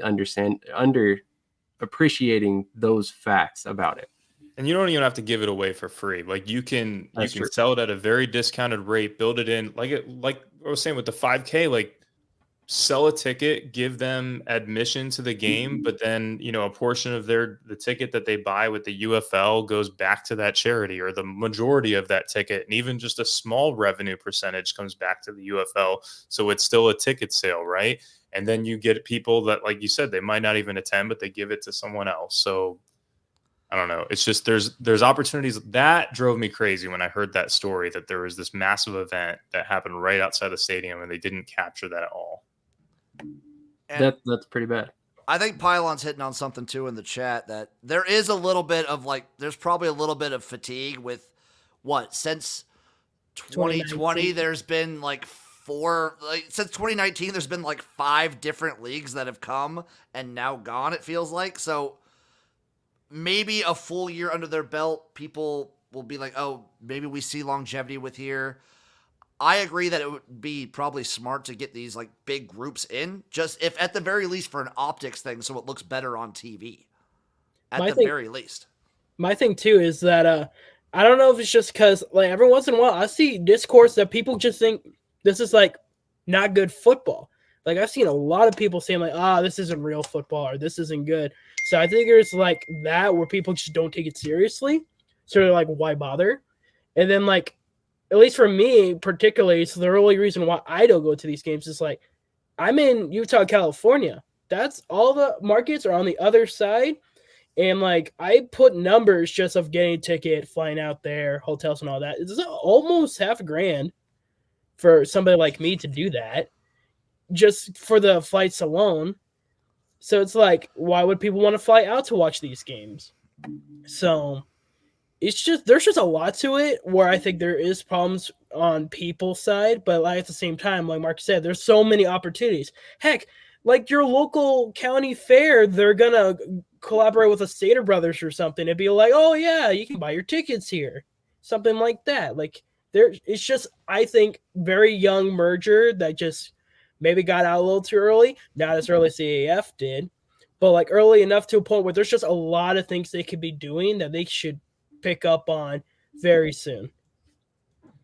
appreciating those facts about it. And you don't even have to give it away for free. Like, you can True. sell it at a very discounted rate, build it in like I was saying with the 5K, like, sell a ticket, give them admission to the game, but then, you know, a portion of the ticket that they buy with the UFL goes back to that charity, or the majority of that ticket, and even just a small revenue percentage comes back to the UFL. So it's still a ticket sale, right? And then you get people that, like you said, they might not even attend, but they give it to someone else. So I don't know. It's just there's opportunities. That drove me crazy when I heard that story, that there was this massive event that happened right outside the stadium and they didn't capture that at all. And That's pretty bad. I think Pylon's hitting on something too in the chat, that there is a little bit of like, there's probably a little bit of fatigue with since 2020, there's been like since 2019, there's been like 5 different leagues that have come and now gone, it feels like. So maybe a full year under their belt, people will be like, oh, maybe we see longevity with here. I agree that it would be probably smart to get these like big groups in, just if at the very least for an optics thing, so it looks better on TV. Very least. My thing too is that I don't know if it's just because like every once in a while I see discourse that people just think this is like not good football. Like I've seen a lot of people saying like, this isn't real football or this isn't good. So I think there's like that where people just don't take it seriously. So they're like, why bother? And then like, at least for me particularly, so the only reason why I don't go to these games is like, I'm in Utah, California. That's all the markets are on the other side. And like I put numbers just of getting a ticket, flying out there, hotels and all that. It's almost $5,000 for somebody like me to do that, just for the flights alone. So it's like, why would people want to fly out to watch these games? So it's just there's just a lot to it where I think there is problems on people's side, but like at the same time, like Mark said, there's so many opportunities. Heck, like your local county fair, they're gonna collaborate with a Stater Brothers or something. It'd be like, oh yeah, you can buy your tickets here, something like that. Like it's just I think very young merger that just maybe got out a little too early, not as early as the AF did, but like early enough to a point where there's just a lot of things they could be doing that they should pick up on very soon.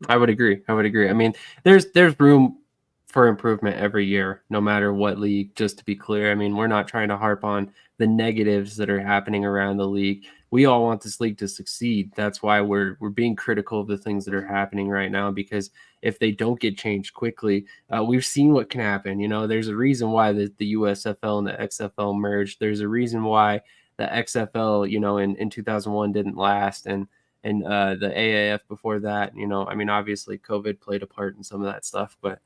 I would agree. I mean, there's room for improvement every year, no matter what league, just to be clear. I mean, we're not trying to harp on the negatives that are happening around the league. We all want this league to succeed. That's why we're being critical of the things that are happening right now, because if they don't get changed quickly, we've seen what can happen. You know, there's a reason why the USFL and the XFL merged. There's a reason why the XFL, you know, in 2001 didn't last, and the AAF before that. You know, I mean, obviously COVID played a part in some of that stuff, but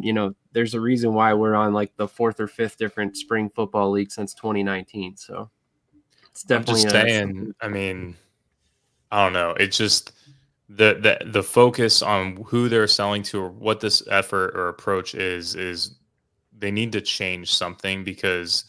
you know, there's a reason why we're on like the 4th or 5th different spring football league since 2019. So it's definitely I'm just saying. I mean, I don't know. It's just the focus on who they're selling to or what this effort or approach is they need to change something, because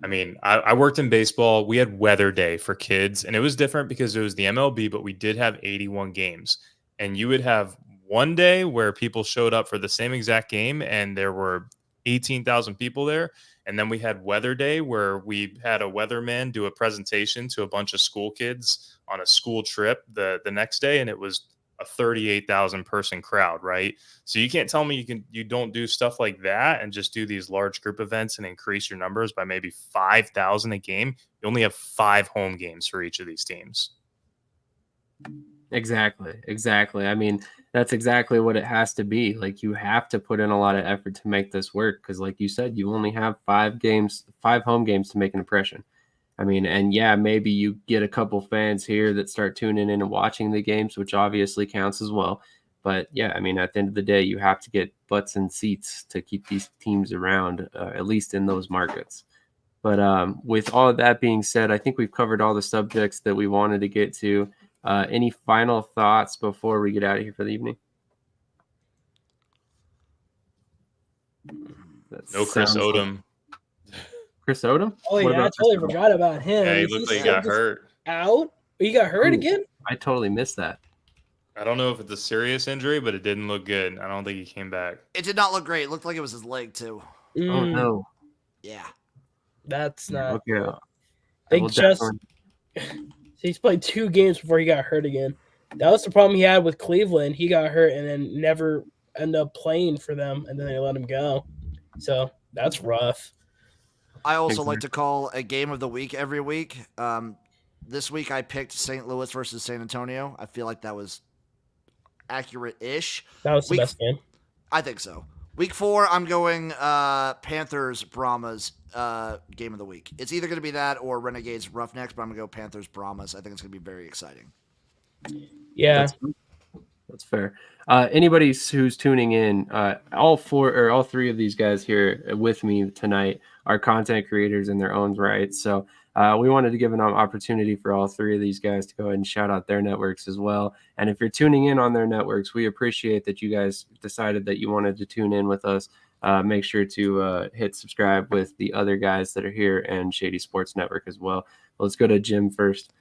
I mean, I worked in baseball. We had weather day for kids, and it was different because it was the MLB, but we did have 81 games, and you would have one day where people showed up for the same exact game and there were 18,000 people there. And then we had weather day where we had a weatherman do a presentation to a bunch of school kids on a school trip the next day. And it was a 38,000 person crowd, right? So you can't tell me you don't do stuff like that and just do these large group events and increase your numbers by maybe 5,000 a game. You only have 5 home games for each of these teams. Exactly. I mean, that's exactly what it has to be. Like, you have to put in a lot of effort to make this work, because like you said, you only have 5 home games to make an impression. I mean, and yeah, maybe you get a couple fans here that start tuning in and watching the games, which obviously counts as well. But yeah, I mean, at the end of the day, you have to get butts and seats to keep these teams around, at least in those markets. But with all of that being said, I think we've covered all the subjects that we wanted to get to. Any final thoughts before we get out of here for the evening? No Chris Odom. Chris Odom? Oh yeah, I totally forgot about him. Yeah, he looked like he got hurt. Out? He got hurt again? I totally missed that. I don't know if it's a serious injury, but it didn't look good. I don't think he came back. It did not look great. It looked like it was his leg too. Oh no. Yeah. That's not. Okay. They just. He's played 2 games before he got hurt again. That was the problem he had with Cleveland. He got hurt and then never ended up playing for them, and then they let him go. So that's rough. I also like to call a game of the week every week. This week I picked St. Louis versus San Antonio. I feel like that was accurate-ish. That was the best game. I think so. Week 4, I'm going Panthers Brahmas game of the week. It's either going to be that or Renegades Roughnecks, but I'm going to go Panthers Brahmas. I think it's going to be very exciting. Yeah. That's fair. Anybody who's tuning in, all 3 of these guys here with me tonight are content creators in their own right. So we wanted to give an opportunity for all 3 of these guys to go ahead and shout out their networks as well. And if you're tuning in on their networks, we appreciate that you guys decided that you wanted to tune in with us. Make sure to hit subscribe with the other guys that are here and Shady Sports Network as well. Let's go to Jim first.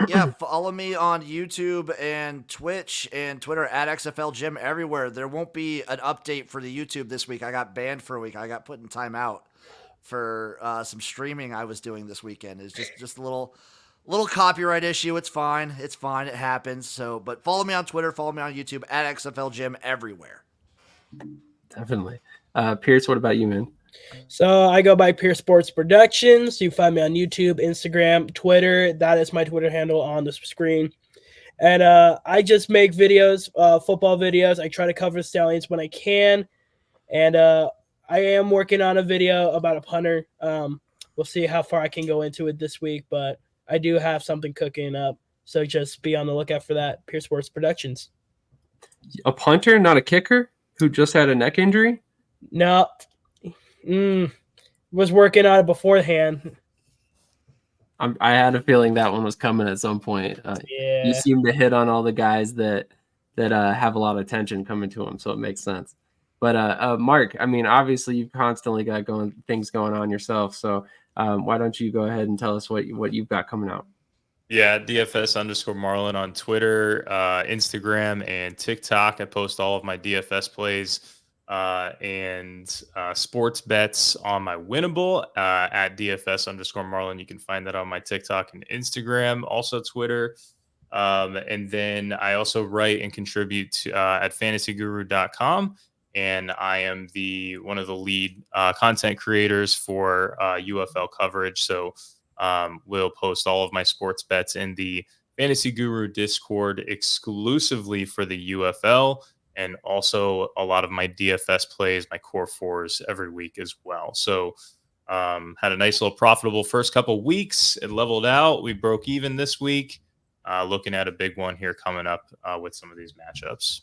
Yeah, follow me on YouTube and Twitch and Twitter at XFL Jim everywhere. There won't be an update for the YouTube this week. I got banned for a week. I got put in timeout for some streaming I was doing this weekend. It's just a little copyright issue. It's fine. It happens. So, but follow me on Twitter, follow me on YouTube at XFL Jim everywhere. Definitely. Pearce, what about you, man? So I go by Pearce Sports Productions. You find me on YouTube, Instagram, Twitter. That is my Twitter handle on the screen. And I just make videos, football videos. I try to cover the Stallions when I can. And I am working on a video about a punter. We'll see how far I can go into it this week, but I do have something cooking up. So just be on the lookout for that. Pearce Sports Productions. A punter, not a kicker, who just had a neck injury? No. Was working on it beforehand. I had a feeling that one was coming at some point. Yeah. You seem to hit on all the guys that have a lot of attention coming to them, so it makes sense. But Mark, I mean, obviously you've constantly got things going on yourself. So why don't you go ahead and tell us what you've got coming out? Yeah, DFS_Marlin on Twitter, Instagram, and TikTok. I post all of my DFS plays and sports bets on my Winnable at DFS_Marlin. You can find that on my TikTok and Instagram, also Twitter. And then I also write and contribute to, at fantasyguru.com. And I am one of the lead content creators for UFL coverage. So we'll post all of my sports bets in the Fantasy Guru Discord exclusively for the UFL, and also a lot of my DFS plays, my core fours every week as well. So had a nice little profitable first couple weeks. It leveled out. We broke even this week. Looking at a big one here coming up with some of these matchups.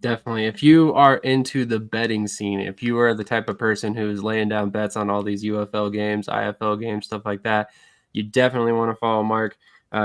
Definitely. If you are into the betting scene, if you are the type of person who's laying down bets on all these UFL games, IFL games, stuff like that, you definitely want to follow Mark.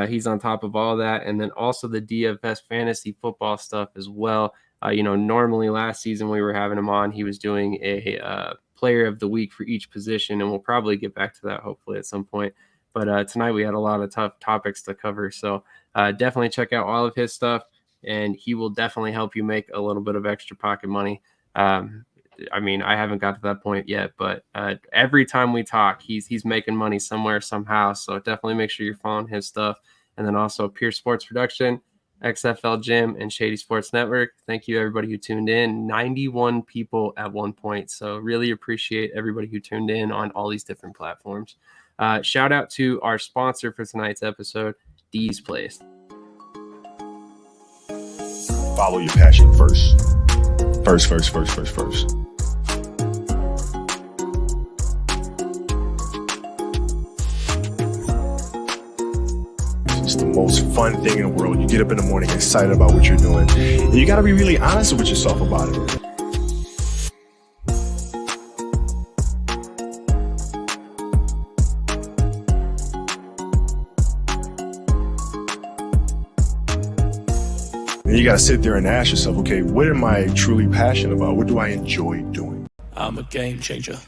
He's on top of all that. And then also the DFS fantasy football stuff as well. Normally last season we were having him on, he was doing a player of the week for each position, and we'll probably get back to that hopefully at some point. But tonight we had a lot of tough topics to cover. So definitely check out all of his stuff, and he will definitely help you make a little bit of extra pocket money. I mean, I haven't got to that point yet, but every time we talk, he's making money somewhere, somehow. So definitely make sure you're following his stuff. And then also Pearce Sports Production, XFL Gym, and Shady Sports Network. Thank you, everybody who tuned in. 91 people at one point. So really appreciate everybody who tuned in on all these different platforms. Shout out to our sponsor for tonight's episode, D's Place. Follow your passion first. First. It's the most fun thing in the world. You get up in the morning excited about what you're doing. And you got to be really honest with yourself about it. And you got to sit there and ask yourself, okay, what am I truly passionate about? What do I enjoy doing? I'm a game changer.